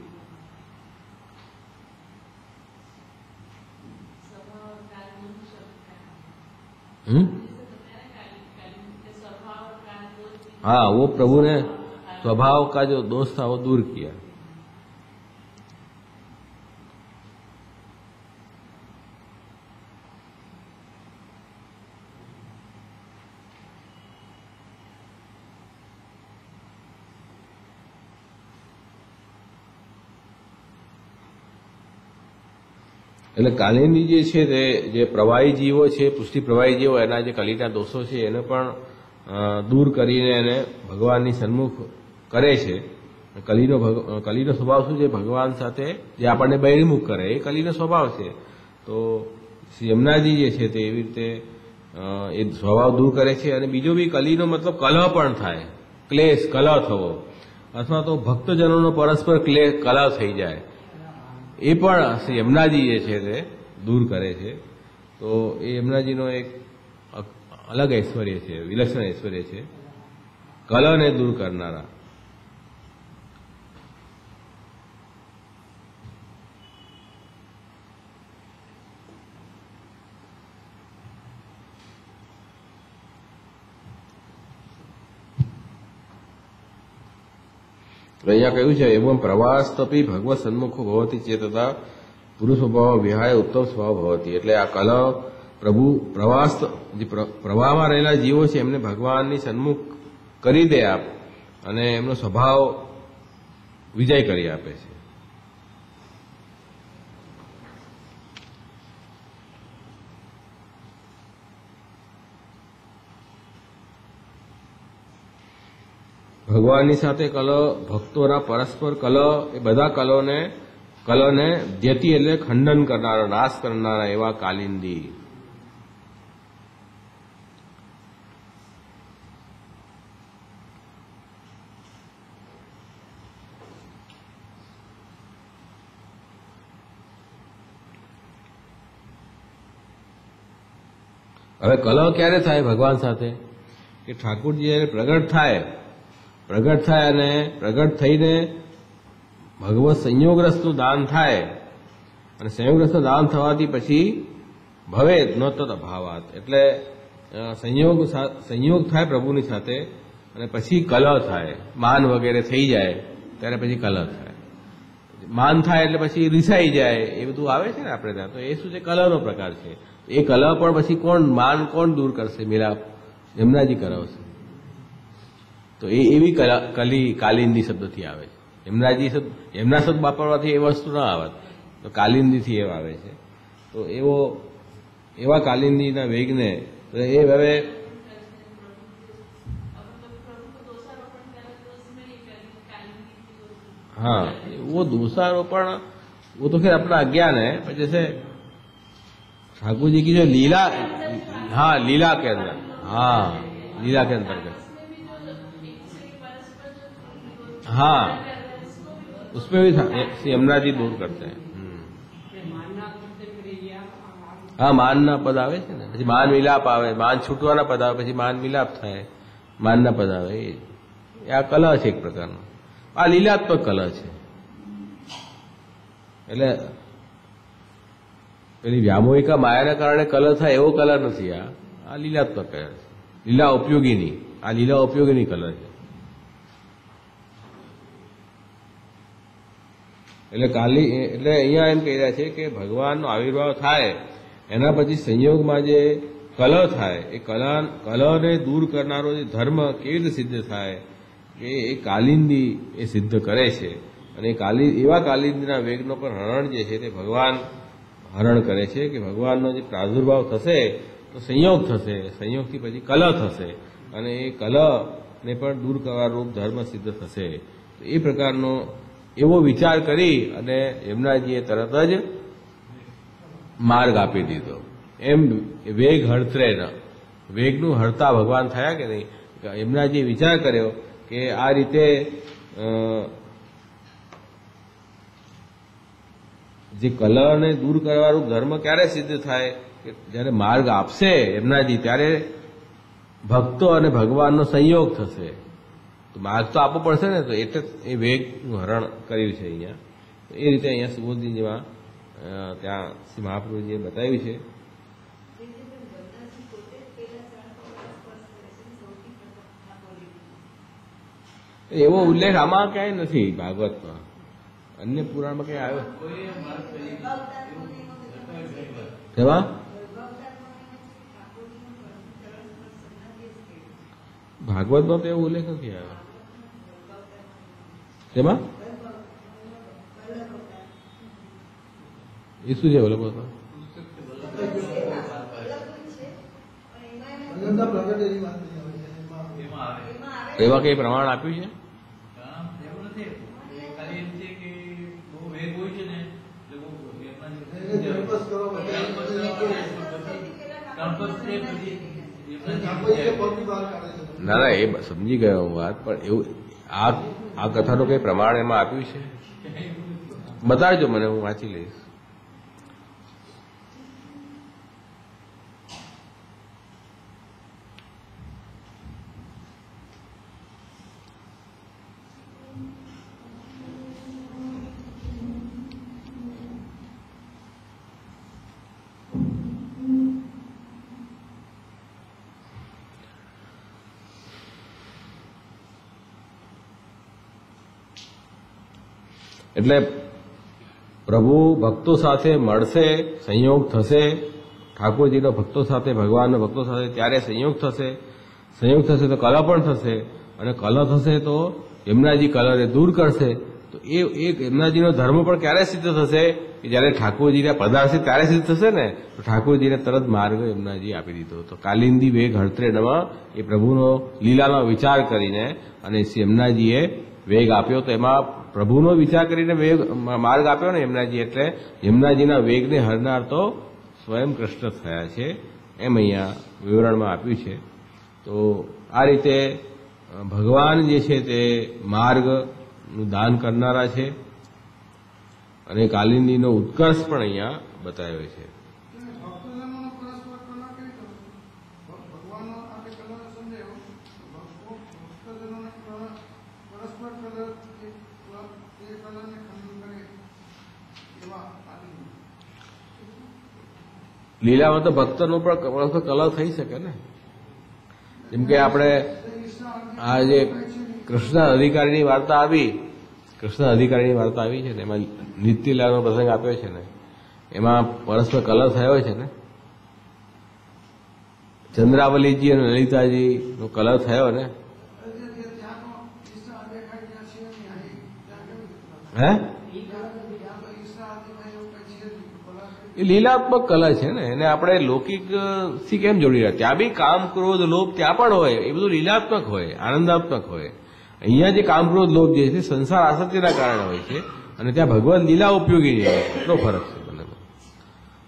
हाँ, वो प्रभु ने स्वभाव का जो दोष था वो दूर किया. એટલે કાલિંદી જે છે તે જે પ્રવાહી જીવો છે, પુષ્ટિ પ્રવાહી જીવો, એના જે કલીના દોષો છે એને પણ દૂર કરીને એને ભગવાનની સન્મુખ કરે છે. કલીનો સ્વભાવ શું છે? ભગવાન સાથે જે આપણને બહિર્મુખ કરે એ કલીનો સ્વભાવ છે. તો શ્રી યમુનાજી જે છે તે એવી રીતે એ સ્વભાવ દૂર કરે છે. અને બીજો બી કલીનો મતલબ કલહ પણ થાય, ક્લેશ, કલહ થવો, અથવા તો ભક્તજનોનો પરસ્પર કલહ થઈ જાય, એ પણ શ્રી યમુનાજી જે છે તે દૂર કરે છે. તો એ યમુનાજીનો એક અલગ ઐશ્વર્ય છે, વિલક્ષણ ઐશ્વર્ય છે, કલહને દૂર કરનારા. અહીંયા કહ્યું છે એવમ પ્રવાસતપી ભગવત સન્મુખો ભવતી ચેતતા પુરુષ સ્વભાવ વિહાય ઉત્તમ સ્વભાવ ભવતી. એટલે આ કલહ પ્રવાસ જે પ્રવાહમાં રહેલા જીવો છે એમને ભગવાનની સન્મુખ કરી દે આપ, અને એમનો સ્વભાવ વિજય કરી આપે છે. ભગવાનની સાથે કલહ, ભક્તોના પરસ્પર કલહ, એ બધા કલહને જેતી એટલે ખંડન કરનારા, નાશ કરનારા એવા કાલિંદી. હવે કલહ ક્યારે થાય ભગવાન સાથે? કે ઠાકોરજી જયારે પ્રગટ થાય અને પ્રગટ થઈને ભગવત સંયોગરસનું દાન થાય, અને સંયોગરસનું દાન થવાથી પછી ભવે ન તદ અભાવાત, એટલે સંયોગ થાય પ્રભુની સાથે, અને પછી કલહ થાય, માન વગેરે થઈ જાય ત્યારે પછી કલહ થાય. માન થાય એટલે પછી રીસાઈ જાય, એ બધું આવે છે ને આપણે ત્યાં. તો એ શું છે? કલહનો પ્રકાર છે. એ કલહ પણ પછી માન કોણ દૂર કરશે? મિલાપ યમુનાજી કરાવશે. તો એવી કાલિંદી શબ્દથી આવે છે. યમુના શબ્દ વાપરવાથી એ વસ્તુ ના આવે, તો કાલિંદીથી એ આવે છે. તો એવા કાલિંદીના વેગને એ હવે हाँ वो दोषारोपण वो तो फिर अपना अज्ञान है, पर जैसे ठाकुर जी की जो लीला, हाँ लीला के अंदर, हाँ लीला के अंतर्गत, हाँ उसमें भी यमुना जी दूर करते हैं. हाँ માનના પદ આવે છે ને, પછી માન મિલાપ આવે, માન છૂટવાના પદ આવે, પછી માન મિલાપ થાય, માનના પદ આવે. એ આ કલહ છે એક પ્રકારનો. આ લીલાત્મક કલહ છે. એટલે પેલી વ્યામોહિકા માયાના કારણે કલહ થાય એવો કલહ નથી. આ લીલાત્મક કલહ છે, લીલા ઉપયોગીની. આ લીલા ઉપયોગીની કલહ છે. એટલે અહીંયા એમ કહી રહ્યા છે કે ભગવાનનો આવિર્ભાવ થાય એના પછી સંયોગમાં જે કલહ થાય, એ કલહને દૂર કરનારો જે ધર્મ કેવી રીતે સિદ્ધ થાય, કે એ કાલિંદી એ સિદ્ધ કરે છે. અને એવા કાલિંદીના વેગનો પણ હરણ જે છે તે ભગવાન હરણ કરે છે. કે ભગવાનનો જે પ્રાદુર્ભાવ થશે તો સંયોગ થશે, સંયોગથી પછી કલહ થશે, અને એ કલહને પણ દૂર કરવા રૂપ ધર્મ સિદ્ધ થશે. તો એ પ્રકારનો એવો વિચાર કરી અને યમુનાજીએ તરત જ માર્ગ આપી દીધો. એમ વેગ હળત્રે ન, વેગનું હળતા ભગવાન થયા કે નહીં. યમુનાજીએ વિચાર કર્યો કે આ રીતે જે કલહને દૂર કરવાનું ધર્મ ક્યારે સિદ્ધ થાય? કે જ્યારે માર્ગ આપશે યમુનાજી, ત્યારે ભક્તો અને ભગવાનનો સંયોગ થશે. તો માર્ગ તો આપવો પડશે ને, તો એટલે એ વેગનું હરણ કર્યું છે અહીંયા. એ રીતે અહીંયા સુબોધજીમાં ત્યાં શ્રી મહાપ્રભુજીએ બતાવ્યું છે. એવો ઉલ્લેખ આમાં ક્યાંય નથી ભાગવતમાં, અન્ય પુરાણમાં ક્યાંય આવ્યો તેમાં? ભાગવતમાં તો એવો ઉલ્લેખ નથી આવ્યો તેમાં. એ શું છે બોલો બોલો? એવા કઈ પ્રમાણ આપ્યું છે? ના ના, એ સમજી ગયો હું વાત, પણ એવું આ કથાનું કઈ પ્રમાણ એમાં આપ્યું છે? બતાડજો મને, હું વાંચી લઈશ. એટલે પ્રભુ ભક્તો સાથે મળશે, સંયોગ થશે, ઠાકોરજીનો ભક્તો સાથે, ભગવાનના ભક્તો સાથે ત્યારે સંયોગ થશે તો કલહ પણ થશે, અને કલહ થશે તો યમુનાજી કલહને દૂર કરશે. તો એ યમુનાજીનો ધર્મ પણ ક્યારે સિદ્ધ થશે? કે જયારે ઠાકોરજીને પધારશે ત્યારે સિદ્ધ થશે ને. તો ઠાકોરજીને તરત માર્ગ યમુનાજી આપી દીધો. તો કાલિંદી વેગ હળત્રે નમઃ એ પ્રભુનો લીલાનો વિચાર કરીને અને યમુનાજીએ વેગ આપ્યો. તો એમાં પ્રભુનો વિચાર કરીને માર્ગ આપ્યો ને યમુનાજી, એટલે યમુનાજીના વેગને હરનાર તો સ્વયં કૃષ્ણ થયા છે, એમ અહીંયા વિવરણમાં આપ્યું છે. તો આ રીતે ભગવાન જે છે તે માર્ગનું દાન કરનારા છે, અને કાલિંદીનો ઉત્કર્ષ પણ અહીંયા બતાવ્યો છે. લીલામાં તો ભક્તનો પણ કલહ થઈ શકે ને. જેમ કે આપણે આ જે કૃષ્ણ અધિકારીની વાર્તા આવી છે ને, એમાં નિત્યલીલાનો પ્રસંગ આપ્યો છે ને, એમાં પરસ્પર કલહ થયો છે ને. ચંદ્રાવલીજી અને લલિતાજીનો કલહ થયો ને. હે, એ લીલાત્મક કલા છે ને, એને આપણે લૌકિક થી કેમ જોડી રહ્યા? ત્યાં બી કામ, ક્રોધ, લોભ ત્યાં પણ હોય, એ બધું લીલાત્મક હોય, આનંદાત્મક હોય. અહીંયા જે કામ, ક્રોધ, લોભ જે છે સંસાર આસક્તિના કારણે હોય છે, અને ત્યાં ભગવાન લીલા ઉપયોગી છે. એટલો ફરક છે બંને.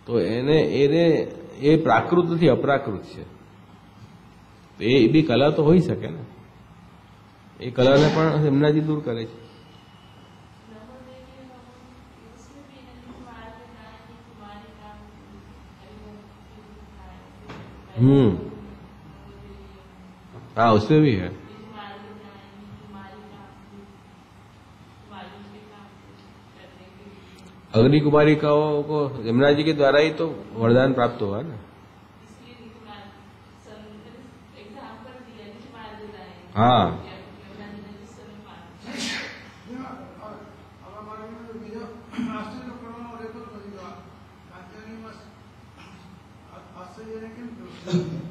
તો એ પ્રાકૃત નથી, અપ્રાકૃત છે. એ બી કલા તો હોઈ શકે ને. એ કલાને પણ યમુનાજી દૂર કરે છે. हाँ, उसमें भी है. अग्नि कुमारिकाओं को यमुना जी के द्वारा ही तो वरदान प्राप्त हुआ ना. हाँ,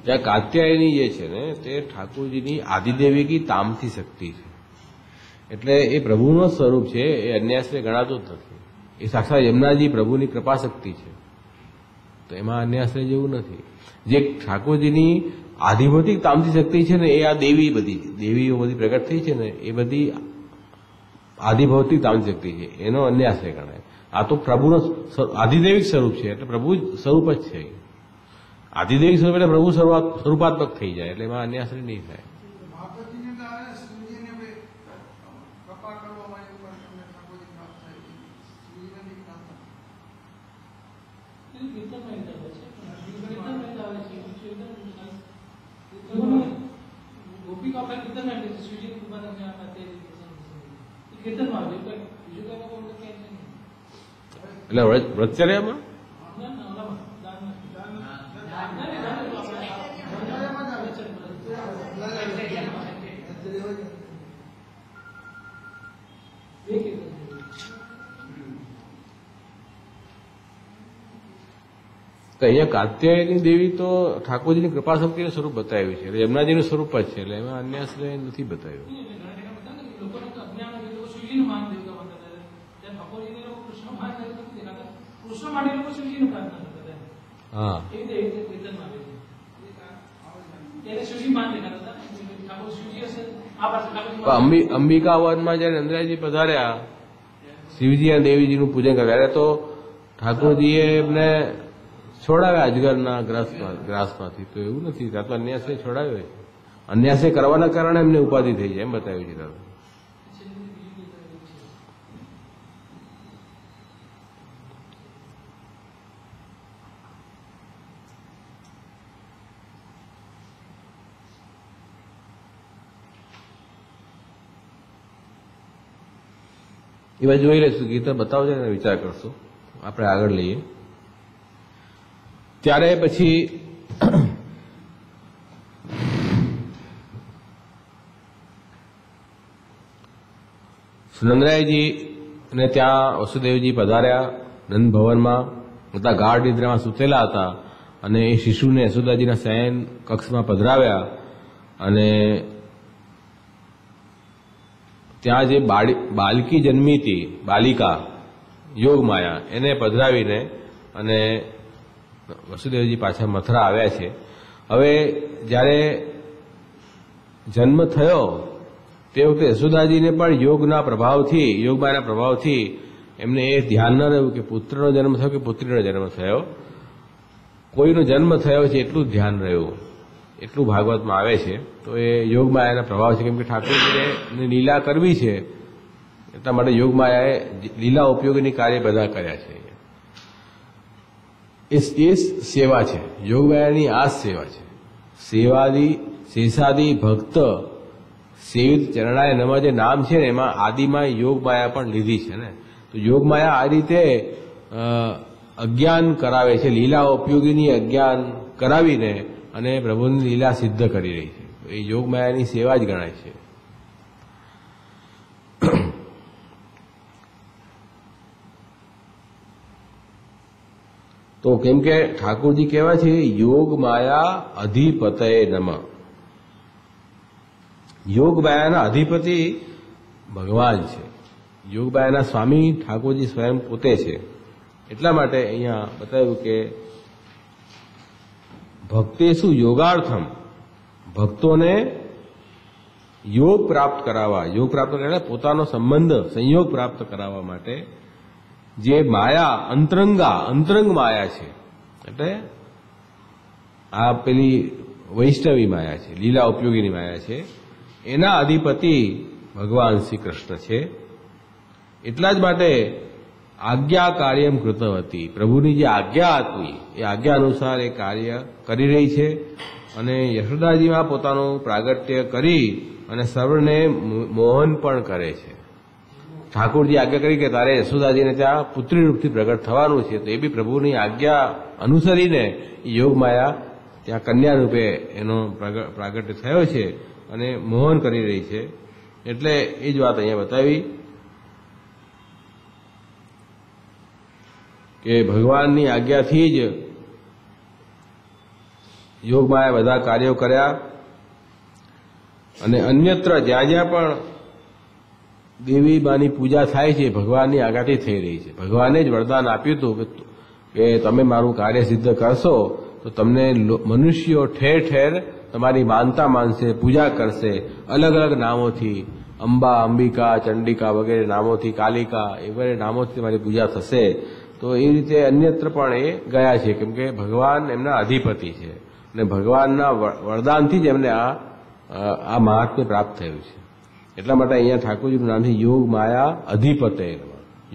ત્યાં કાત્યાયની જે છે ને તે ઠાકોરજીની આદિદેવીકી તામથી શક્તિ છે. એટલે એ પ્રભુનો સ્વરૂપ છે, એ અન્યાશ્રય ગણાતું જ નથી. એ સાક્ષાત યમુનાજી પ્રભુની કૃપા શક્તિ છે. તો એમાં અન્યાશ્રય જેવું નથી. જે ઠાકોરજીની આધિભૌતિક તામથી શક્તિ છે ને, એ આ દેવીઓ બધી પ્રગટ થઈ છે ને, એ બધી આધિભૌતિક તામથી શક્તિ છે, એનો અન્યાશ્રય ગણાય. આ તો પ્રભુનો આધિદેવિક સ્વરૂપ છે, એટલે પ્રભુ સ્વરૂપ જ છે. આધિદેવિક સ્વરૂપ એટલે પ્રભુ સ્વરૂપાત્મક થઈ જાય, એટલે એમાં અન્યાશ્રય નહીં થાય. એટલે વ્રતચર્યામાં તો અહીંયા કાત્યાયની દેવી તો ઠાકોરજીની કૃપા શક્તિનું સ્વરૂપ બતાવ્યું છે, એટલે યમુનાજીનું સ્વરૂપ જ છે, એટલે એમાં અન્યાશ્રય નથી બતાવ્યું. કૃષ્ણ માટે લોકો શિવજીનું પ્રાર્થના કરતા હતા. હા એવી રીતે કીર્તનમાં આવે છે. ત્યારે શિવજી માન દેખાતા હતા. ઠાકોર શિવજી હશે આ પાસે ઠાકોરજી અંબિકા વનમાં જયારે નંદરાયજી પધાર્યા શિવજી અને દેવીજીનું પૂજન કર્યા ત્યારે તો ઠાકોરજીએ એમને છોડાવ્યા અજગરના ગ્રાસમાંથી. તો એવું નથી, ત્યાં તો અન્યાસે છોડાવ્યો છે. અન્યાસે કરવાના કારણે એમને ઉપાધિ થઈ જાય એમ બતાવ્યું છે ત્યાં. એ બાજુ જોઈ લઈશું, ગીતા બતાવજો ને વિચાર કરશું. આપણે આગળ લઈએ. ત્યારે પછી નંદરાયજી ને ત્યાં વસુદેવજી પધાર્યા નંદ ભવનમાં. બધા ગાઢ નિદ્રામાં સૂતેલા હતા અને એ શિશુને યશોદાજીના શયન કક્ષમાં પધરાવ્યા અને ત્યાં જે બાલકી જન્મી હતી, બાલિકા યોગમાયા, એને પધરાવીને અને વસુદેવજી પાછા મથુરા આવ્યા છે. હવે જ્યારે જન્મ થયો તે વખતે યશોદાજીને પણ યોગના પ્રભાવથી, યોગમાયાના પ્રભાવથી એમને એ ધ્યાન ન રહ્યું કે પુત્રનો જન્મ થયો કે પુત્રીનો જન્મ થયો. કોઈનો જન્મ થયો છે એટલું જ ધ્યાન રહ્યું, એટલું ભાગવતમાં આવે છે. તો એ યોગમાયાના પ્રભાવ છે, કેમ કે ઠાકોરજીને લીલા કરવી છે એટલા માટે યોગમાયાએ લીલા ઉપયોગીની કાર્ય બધા કર્યા છે. એ સેવા છે, યોગમાયાની આ સેવા છે. શેષાદી ભક્ત સેવિત ચરણાય નમઃ જે નામ છે ને એમાં આદિમાં યોગમાયા પણ લીધી છે ને. તો યોગમાયા આ રીતે અજ્ઞાન કરાવે છે, લીલા ઉપયોગીની અજ્ઞાન કરાવીને અને પ્રભુની લીલા સિદ્ધ કરી રહી છે. એ યોગમાયાની સેવા જ ગણાય છે. તો કેમ કે ઠાકોરજી કહેવાય છે યોગમાયા અધિપતય નમઃ. યોગમાયાના અધિપતિ ભગવાન છે, યોગમાયાના સ્વામી ઠાકોરજી સ્વયં પોતે છે. એટલા માટે અહીંયા બતાવ્યું કે ભક્તેષુ યોગાર્થમ, ભક્તોને યોગ પ્રાપ્ત કરાવવા, યોગ પ્રાપ્ત એટલે પોતાનો સંબંધ સંયોગ પ્રાપ્ત કરાવવા માટે જે માયા અંતરંગ માયા છે, એટલે આ પેલી વૈષ્ણવી માયા છે, લીલા ઉપયોગીની માયા છે, એના અધિપતિ ભગવાન શ્રી કૃષ્ણ છે. એટલા જ માટે આજ્ઞા કાર્યમ કૃતવતી, પ્રભુની જે આજ્ઞા હતી એ આજ્ઞા અનુસાર એ કાર્ય કરી રહી છે. અને યશોદાજીમાં પોતાનું પ્રાગટ્ય કરી અને સર્વને મોહન પણ કરે છે. ઠાકોરજી આજ્ઞા કરી કે તારે યશોદાજીને ત્યાં પુત્રી રૂપથી પ્રગટ થવાનું છે, તો એ બી પ્રભુની આજ્ઞા અનુસરીને યોગમાયા ત્યાં કન્યા રૂપે એનો પ્રાગટ્ય થયો છે અને મોહન કરી રહી છે. એટલે એ જ વાત અહીંયા બતાવી કે ભગવાનની આજ્ઞાથી જ યોગમાયા બધા કાર્યો કર્યા. અને અન્યત્ર જ્યાં જ્યાં પણ દેવી માની પૂજા થાય છે ભગવાનની આજ્ઞાથી થઈ રહી છે. ભગવાને જ વરદાન આપ્યું હતું કે તમે મારું કાર્ય સિદ્ધ કરશો તો તમને મનુષ્યો ઠેર ઠેર તમારી માનતા માનશે, પૂજા કરશે, અલગ અલગ નામોથી, અંબા, અંબિકા, ચંડિકા વગેરે નામોથી, કાલિકા એ વગેરે નામોથી તમારી પૂજા થશે. તો એ રીતે અન્યત્ર પણ એ ગયા છે, કેમ કે ભગવાન એમના અધિપતિ છે અને ભગવાનના વરદાનથી જ એમને આ મહાત્મ્ય પ્રાપ્ત થયું છે. એટલા માટે અહીંયા ઠાકોરજીનું નામ છે યોગ માયા અધિપતે.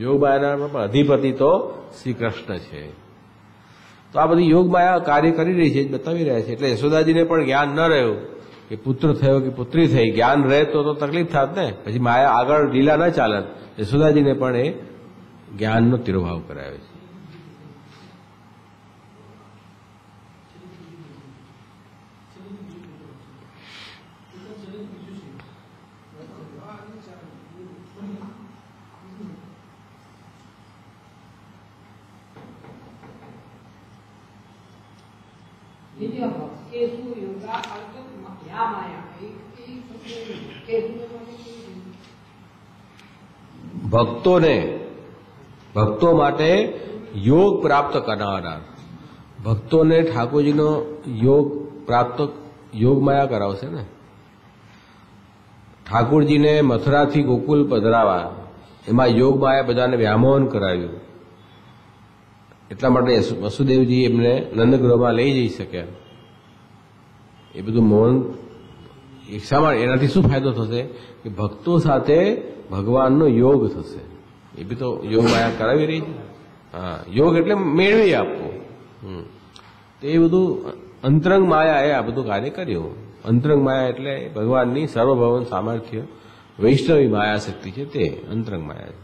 યોગ માયાના પણ અધિપતિ તો શ્રી કૃષ્ણ છે. તો આ બધી યોગ માયા કાર્ય કરી રહી છે જ બતાવી રહ્યા છે. એટલે યશોદાજીને પણ જ્ઞાન ન રહ્યું કે પુત્ર થયો કે પુત્રી થઈ. જ્ઞાન રહે તો તકલીફ થાત ને, પછી માયા આગળ લીલા ન ચાલત. યશોદાજીને પણ એ જ્ઞાનનો તિરોભાવ કરાયો છે. ભક્તો માટે યોગ પ્રાપ્ત કરાવનાર. ભક્તોને ઠાકોરજીનો યોગ પ્રાપ્ત યોગ માયા કરાવશે ને. ઠાકોરજીને મથુરાથી ગોકુલ પધરાવા, એમાં યોગ માયા બધાને વ્યામોહન કરાવ્યું. એટલા માટે વસુદેવજી એમને નંદગૃહમાં લઈ જઈ શક્યા. એ બધું મૌન એનાથી શું ફાયદો થશે કે ભક્તો સાથે ભગવાનનો યોગ થશે. એ બી તો યોગ માયા કરાવી રહી છે. હા, યોગ એટલે મેળવી આપવો. તો એ બધું અંતરંગ માયાએ આ બધું કાર્ય કર્યું. અંતરંગ માયા એટલે ભગવાનની સર્વભવન સામર્થ્ય વૈષ્ણવી માયા શક્તિ છે, તે અંતરંગ માયા છે.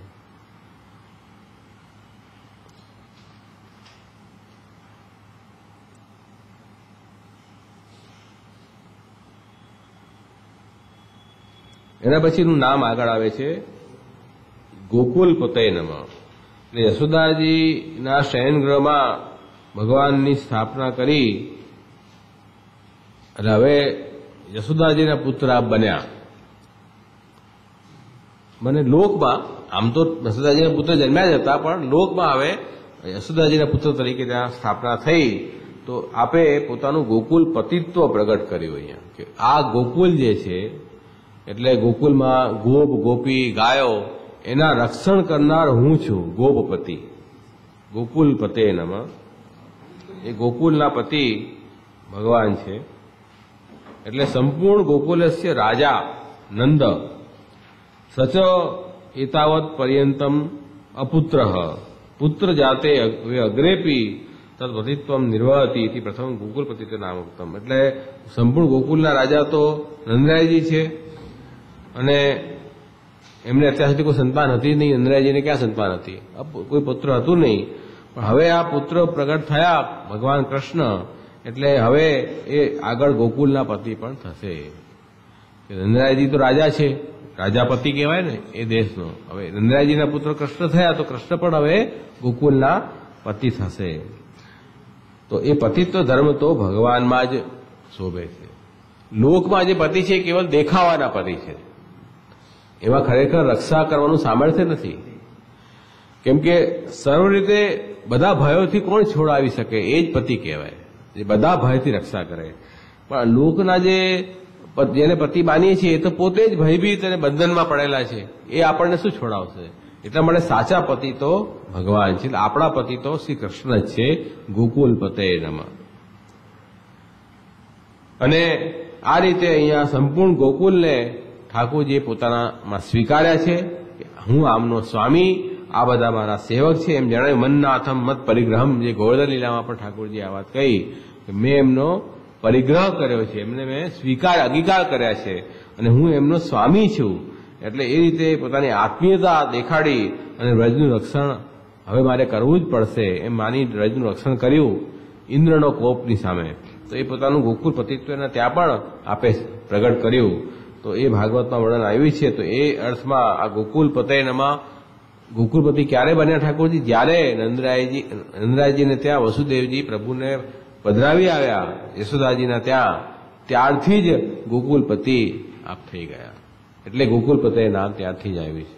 એના પછીનું નામ આગળ આવે છે ગોકુલ પતય નમઃ. એટલે યશોદાજીના શયનગૃહમાં ભગવાનની સ્થાપના કરી એટલે હવે યશોદાજીના પુત્ર આપ બન્યા. મને લોકમાં, આમ તો યશોદાજીના પુત્ર જન્મ્યા જ હતા, પણ લોકમાં હવે યશોદાજીના પુત્ર તરીકે ત્યાં સ્થાપના થઈ. તો આપે પોતાનું ગોકુલ પતિત્વ પ્રગટ કર્યું અહીંયા કે આ ગોકુલ જે છે એટલે ગોકુલમાં ગોપ ગોપી ગાયો એના રક્ષણ કરનાર હું છું, ગોપપતિ. ગોકુલ પતે નમઃ. એ ગોકુલના પતિ ભગવાન છે. એટલે સંપૂર્ણ ગોકુલસ્ય રાજા નંદ સચ એતાવત પર્યંતમ અપુત્ર પુત્ર જાતે અગ્રેપી તત્પતિત્વ નિર્વહતી ઇતિ પ્રથમ ગોકુલપતિ નામોક્તમ. એટલે સંપૂર્ણ ગોકુલના રાજા તો નંદરાયજી છે, અને એમને અત્યાર સુધી કોઈ સંતાન હતી નહીં. નંદરાયજીને ક્યાં સંતાન હતી, કોઈ પુત્ર હતું નહીં. પણ હવે આ પુત્ર પ્રગટ થયા ભગવાન કૃષ્ણ, એટલે હવે એ આગળ ગોકુલના પતિ પણ થશે. નંદરાયજી તો રાજા છે, રાજાપતિ કહેવાય ને એ દેશનો. હવે નંદરાયજીના પુત્ર કૃષ્ણ થયા તો કૃષ્ણ પણ હવે ગોકુલના પતિ થશે. તો એ પતિત્વ ધર્મ તો ભગવાનમાં જ શોભે છે. લોકમાં જે પતિ છે કેવલ દેખાવાના પતિ છે, એમાં ખરેખર રક્ષા કરવાનું સામર્થ્ય નથી. કેમ કે સર્વ રીતે બધા ભયોથી કોણ છોડાવી શકે, એ જ પતિ કહેવાય, જે બધા ભયથી રક્ષા કરે. પણ લોકના જેને પતિ માનીએ છીએ એ તો પોતે જ ભયભીત અને બંધનમાં પડેલા છે, એ આપણને શું છોડાવશે. એટલા માટે સાચા પતિ તો ભગવાન છે. આપણા પતિ તો શ્રી કૃષ્ણ જ છે. ગોકુલ પતે નમઃ. અને આ રીતે અહીંયા સંપૂર્ણ ગોકુલને ઠાકોરજીએ પોતાનામાં સ્વીકાર્યા છે કે હું આમનો સ્વામી, આ બધા મારા સેવક છે. એમ જણાવ્યું મન્નાથમ મત પરિગ્રહમ, જે ગોવર્ધન લીલામાં પણ ઠાકોરજીએ આ વાત કહી કે મેં એમનો પરિગ્રહ કર્યો છે, એમને મેં અંગીકાર કર્યા છે, અને હું એમનો સ્વામી છું. એટલે એ રીતે પોતાની આત્મીયતા દેખાડી અને વ્રજનું રક્ષણ હવે મારે કરવું જ પડશે એમ માની વ્રજનું રક્ષણ કર્યું ઇન્દ્રનો કોપની સામે. તો એ પોતાનું ગોકુલ પતિત્વના ત્યાં પણ આપે પ્રગટ કર્યું. તો એ ભાગવતમાં વર્ણન આવ્યું છે. તો એ અર્થમાં આ ગોકુલ પતયનમાં ગોકુલપતિ ક્યારે બન્યા ઠાકોરજી? જ્યારે નંદરાયજીને ત્યાં વસુદેવજી પ્રભુને પધરાવી આવ્યા યશોદાજીના ત્યારથી જ ગોકુલપતિ આપ થઈ ગયા. એટલે ગોકુલપતિ નામ ત્યારથી જ આવ્યું છે.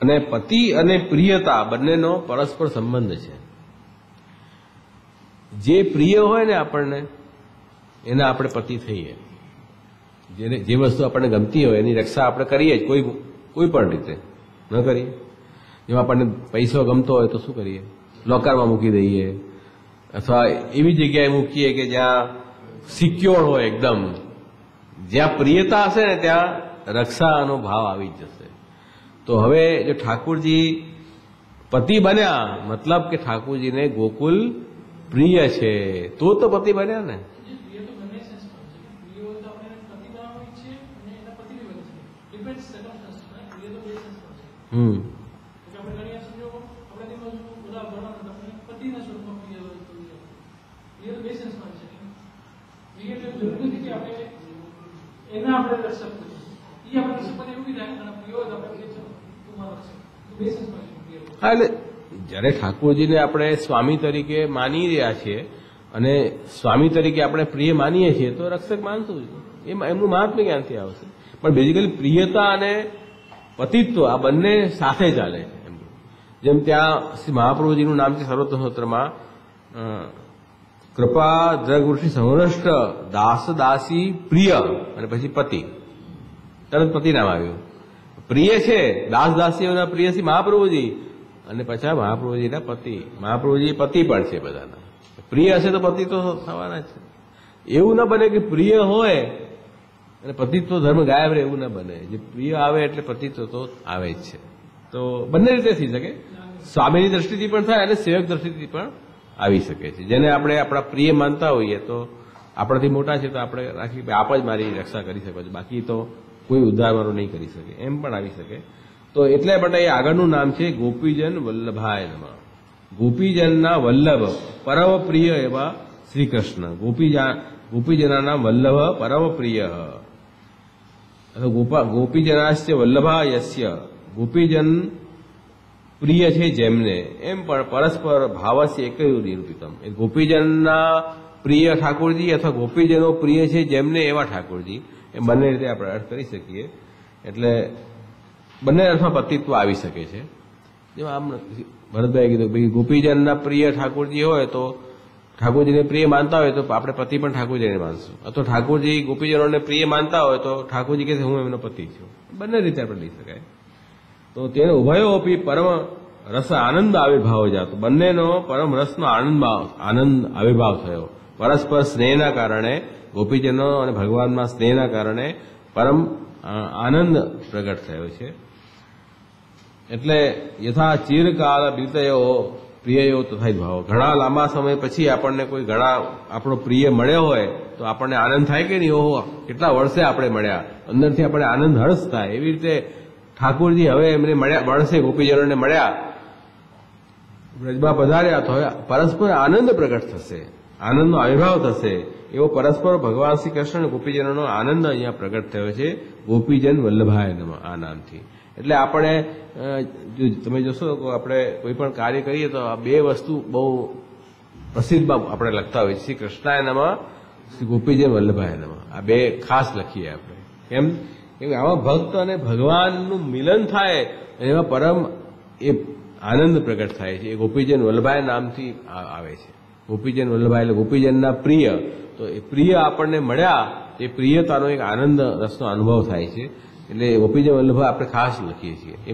અને પતિ અને પ્રિયતા બંનેનો પરસ્પર સંબંધ છે. જે પ્રિય હોય ને આપણને, એના આપણે પતિ થઈએ. જે વસ્તુ આપણને ગમતી હોય એની રક્ષા આપણે કરીએ જ, કોઈ પણ રીતે ન કરીએ. જેમાં આપણને પૈસો ગમતો હોય તો શું કરીએ? લોકરમાં મૂકી દઈએ, અથવા એવી જગ્યાએ મૂકીએ કે જ્યાં સિક્યોર હોય એકદમ. જ્યાં પ્રિયતા હશે ને ત્યાં રક્ષાનો ભાવ આવી જ જશે. તો હવે જો ઠાકોરજી પતિ બન્યા, મતલબ કે ઠાકોરજીને ગોકુલ પ્રિય છે, તો પતિ બન્યા ને. તમારો છે બે સંસ્કાર છે. હા, એટલે જ્યારે ઠાકોરજીને આપણે સ્વામી તરીકે માની રહ્યા છીએ અને સ્વામી તરીકે આપણે પ્રિય માનીએ છીએ તો રક્ષક માનશું જ. એમનું મહાત્મ્ય ક્યાંથી આવશે? પણ બેઝિકલી પ્રિયતા અને પતિત્વ આ બંને સાથે ચાલે છે. એમનું જેમ ત્યાં શ્રી મહાપ્રભુજીનું નામ છે સર્વોત્તમ સ્તોત્રમાં, કૃપા દ્રગવૃષિ સંહૃષ્ટ દાસ દાસી પ્રિય અને પછી પતિ, તરત પતિ નામ આવ્યું. પ્રિય છે દાસ દાસીઓના પ્રિય શ્રી મહાપ્રભુજી અને પછી મહાપ્રભુજીના પતિ. મહાપ્રભુજી પતિ પણ છે બધાના. પ્રિય હશે તો પતિ તો થવાના જ છે. એવું ન બને કે પ્રિય હોય અને પતિત્વ ધર્મ ગાયબ રહે, એવું ન બને. જે પ્રિય આવે એટલે પતિત્વ તો આવે જ છે. તો બંને રીતે થઈ શકે. સ્વામીની દ્રષ્ટિથી પણ થાય અને સેવક દ્રષ્ટિથી પણ આવી શકે છે. જેને આપણે આપણા પ્રિય માનતા હોઈએ તો આપણાથી મોટા છે તો આપણે રાખી આપ જ મારી રક્ષા કરી શકો છો, બાકી તો કોઈ ઉદ્ધાર મારો નહીં કરી શકે, એમ પણ આવી શકે. તો એટલે માટે એ આગળનું નામ છે ગોપીજન વલ્લભાય નમઃ. ગોપીજનના વલ્લભ પરમ પ્રિય એવા શ્રી કૃષ્ણ. ગોપીજનાના વલ્લભ પરમ પ્રિય. ગોપીજનાસ્ય વલ્લભા યસ્ય. ગોપીજન પ્રિય છે જેમને, એમ પણ પરસ્પર ભાવસ્ય એક નિરૂપિતમ. એ ગોપીજનના પ્રિય ઠાકોરજી અથવા ગોપીજનો પ્રિય છે જેમને એવા ઠાકોરજી, એ બંને રીતે આપણે અર્થ કરી શકીએ. એટલે બંને અર્થમાં પતિત્વ આવી શકે છે. જેમાં આમ ભરતભાઈએ કીધું ભાઈ ગોપીજનના પ્રિય ઠાકોરજી હોય તો ઠાકોરજીને પ્રિય માનતા હોય તો આપણે પતિ પણ ઠાકોરજીને માનશું, અથવા ઠાકોરજી ગોપીજનોને પ્રિય માનતા હોય તો ઠાકોરજી કહે છે હું એમનો પતિ છું. બંને રીતે આપણે લઈ શકાય. તો તેને ઉભયો અપી પરમ રસ આનંદ આવિર્ભાવ જાતો. બંનેનો પરમ રસનો આનંદ આવિર્ભાવ થયો. પરસ્પર સ્નેહના કારણે, ગોપીજનો અને ભગવાનમાં સ્નેહના કારણે પરમ આનંદ પ્રગટ થયો છે. એટલે યથા ચિરકાળ બીતયો પ્રિયયો તથા ભાવ. ઘણા લાંબા સમય પછી આપણને કોઈ ઘણા આપણો પ્રિય મળ્યો હોય તો આપણને આનંદ થાય કે નહીં, ઓહો કેટલા વર્ષે આપણે મળ્યા, અંદરથી આપણે આનંદ હર્ષ થાય. એવી રીતે ઠાકોરજી હવે એમને મળ્યા, મળશે, ગોપીજનોને મળ્યા, બ્રજમાં પધાર્યા તો હવે પરસ્પર આનંદ પ્રગટ થશે, આનંદનો આવિર્ભાવ થશે. એવો પરસ્પર ભગવાન શ્રી કૃષ્ણ અને ગોપીજનોનો આનંદ અહીંયા પ્રગટ થયો છે ગોપીજન વલ્લભાય નમઃ આ નામથી. એટલે આપણે તમે જોશો કે આપણે કોઈ પણ કાર્ય કરીએ તો આ બે વસ્તુ બહુ પ્રસિદ્ધમાં આપણે લખતા હોઈએ, શ્રી કૃષ્ણાય નમઃ, શ્રી ગોપીજન વલ્લભાય નમઃ. આ બે ખાસ લખીએ આપણે. કેમ કે આવા ભક્ત અને ભગવાનનું મિલન થાય એમાં પરમ એ આનંદ પ્રગટ થાય છે. એ ગોપીજન વલ્લભાય નામથી આવે છે. ગોપીજન વલ્લભાય એટલે ગોપીજનના પ્રિય. તો એ પ્રિય આપણને મળ્યા, એ પ્રિયતાનો એક આનંદ રસનો અનુભવ થાય છે. એટલે ગોપીજન વલ્લભ આપણે ખાસ લખીએ છીએ. એ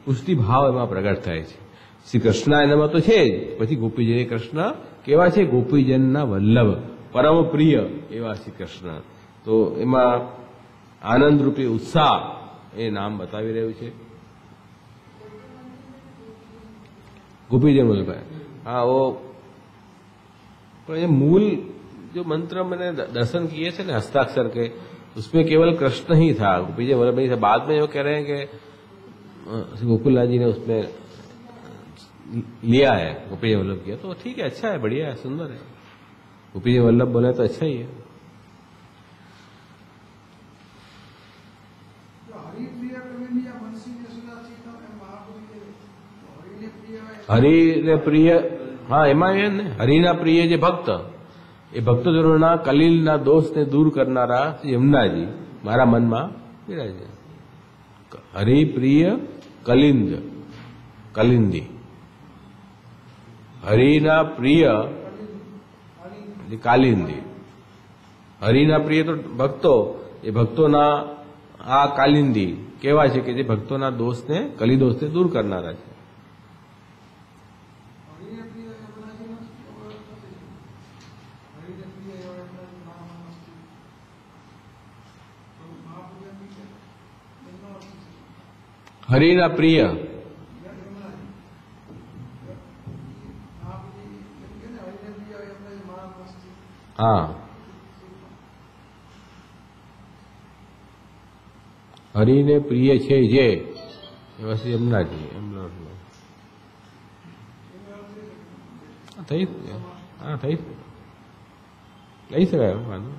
પુષ્ટિ ભાવ એમાં પ્રગટ થાય છે. શ્રી કૃષ્ણ એનામાં તો છે જ, પછી ગોપીજન. એ કૃષ્ણ કેવા છે? ગોપીજનના વલ્લભ પરમ પ્રિય એવા શ્રી કૃષ્ણ. તો એમાં આનંદરૂપી ઉત્સાહ એ નામ બતાવી રહ્યું છે ગોપીજન વલ્લભાય. हाँ वो पर ये मूल जो मंत्र मैंने दर्शन किए थे ना हस्ताक्षर के, उसमें केवल कृष्ण ही था, गोपीजन वल्लभ नहीं था. बाद में वो कह रहे हैं कि गोकुलनाथ जी ने उसमें लिया है, गोपीजन वल्लभ किया. तो ठीक है, अच्छा है, बढ़िया है, सुंदर है. गोपीजन वल्लभ बोले तो अच्छा ही है. હરિ ને પ્રિય, હા એમાં એમ ને હરિના પ્રિય જે ભક્ત, એ ભક્તજનોના કલીલના દોષને દૂર કરનારા યમુનાજી મારા મનમાં બિરાજે. હરિ પ્રિય કલિંદી, હરિના પ્રિય કાલિંદી. હરિના પ્રિય તો ભક્તો, એ ભક્તોના આ કાલિંદી કેવા છે કે જે ભક્તોના દોષને, કલી દોષને દૂર કરનારા છે. હરિના પ્રિય, હા હરિને પ્રિય છે જે એવા શ્રી યમુનાજી. થઈ હા થઈ લઈ શકાય વાંધો.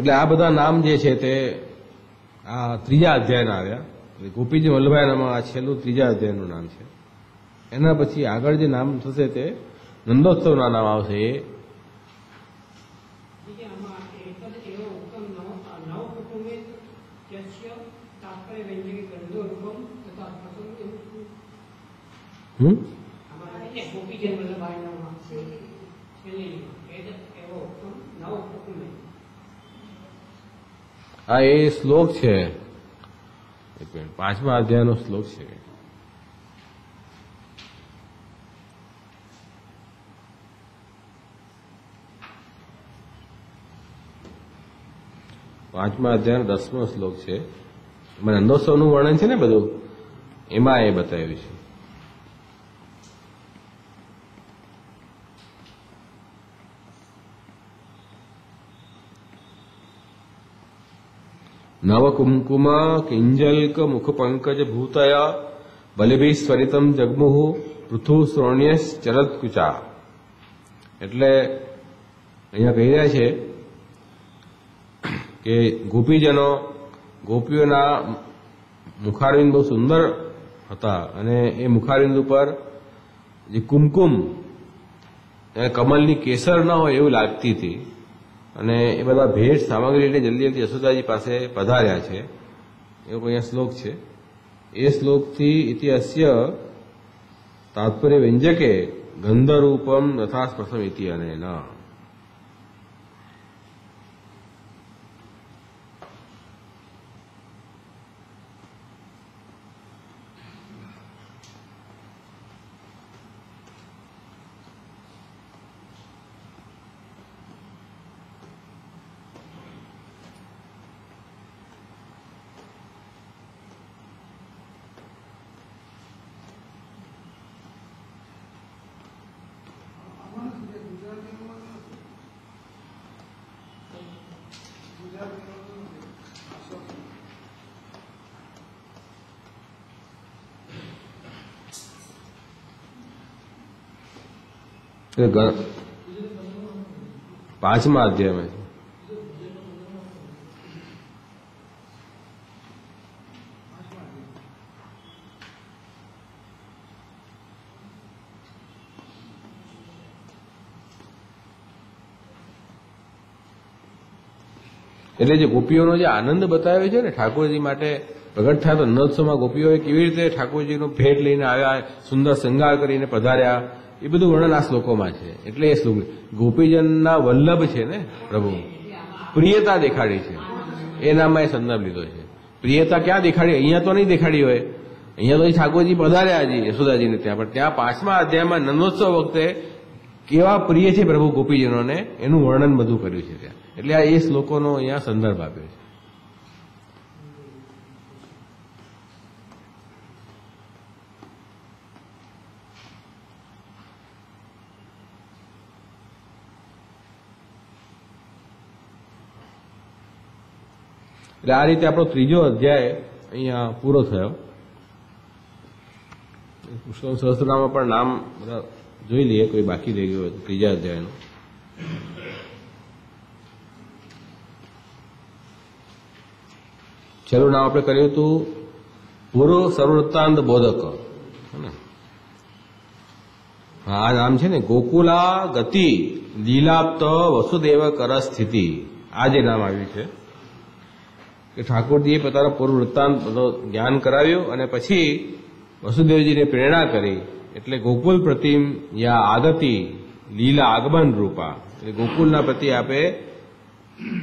એટલે આ બધા નામ જે છે તે આ ત્રીજા અધ્યાયના આવ્યા. ગોપીજી વલ્લભાયનામાં આ છેલ્લું ત્રીજા અધ્યાયનું નામ છે. એના પછી આગળ જે નામ થશે તે નંદોત્સવના નામ આવશે. એ હા, એ શ્લોક છે. એક મિનિટ, 5મા અધ્યાયનો શ્લોક છે. પાંચમા અધ્યાયનો 10મો શ્લોક છે. એમાં નંદોત્સવનું વર્ણન છે ને બધું, એમાં એ બતાવ્યું છે. નવકુંકુમ કિંજલ્ક મુખપંકજ ભૂતયા બલિભી સ્વરિતમ જગમુહ પૃથુ શ્રોણ્યસ ચરત્કુચા. એટલે અહીંયા કહી રહ્યા છે કે ગોપીજનો, ગોપીઓના મુખારવિંદ બહુ સુંદર હતા અને એ મુખારવિંદ ઉપર જે કુમકુમ કમલની કેસર ન હોય એવું લાગતી હતી. અને એ બધા ભેટ સામગ્રી એટલે જલ્દી જલ્દી યશોદાજી પાસે પધાર્યા છે, એવો અહીંયા શ્લોક છે. એ શ્લોકથી ઇતિહાસ્ય તાત્પર્ય વ્યંજકે ગંધરૂપમ તથા સ્પર્શમ ઇતિ અનેન. પાંચમા અધ્યાયમાં એટલે જે ગોપીઓનો જે આનંદ બતાવ્યો છે ને ઠાકોરજી માટે પ્રગટ થયા તો નંદોત્સવમાં ગોપીઓએ કેવી રીતે ઠાકોરજીનો ભેટ લઈને આવ્યા, સુંદર શૃંગાર કરીને પધાર્યા, એ બધું વર્ણન આ શ્લોકોમાં છે. એટલે એ શ્લોક ગોપીજનના વલ્લભ છે ને પ્રભુ, પ્રિયતા દેખાડી છે, એ નામમાં એ સંદર્ભ લીધો છે. પ્રિયતા ક્યાં દેખાડી? અહીંયા તો નહીં દેખાડી હોય, અહીંયા તો ઠાકોરજી પધાર્યા હજી યશોદાજીને ત્યાં, પણ ત્યાં 5મા અધ્યાયમાં નંદોત્સવ વખતે કેવા પ્રિય છે પ્રભુ ગોપીજનોને એનું વર્ણન બધું કર્યું છે ત્યાં. એટલે આ એ શ્લોકોનો અહીંયા સંદર્ભ આપ્યો છે. એટલે આ રીતે આપણો ત્રીજો અધ્યાય અહીંયા પૂરો થયો. પુરુષોત્તમ સહસ્ત્રનામમાં પણ નામ બધા જોઈ લઈએ, કોઈ બાકી રહી ગયું ત્રીજા અધ્યાયનું. છેલ્લું નામ આપણે કર્યું હતું પૂર્વ સર્વવૃત્તાંત બોધક. આ નામ છે ને ગોકુલા ગતિ લીલાપ્ત વસુદેવ કર સ્થિતિ. આ જે નામ આવ્યું છે કે ઠાકોરજીએ પોતાના પૂર્વ વૃત્તાંત બધો જ્ઞાન કરાવ્યું અને પછી વસુદેવજીને પ્રેરણા કરી. એટલે ગોકુલ પ્રતિમ યા આગતિ લીલા આગમન રૂપા, એટલે ગોકુલના પ્રતિ આપે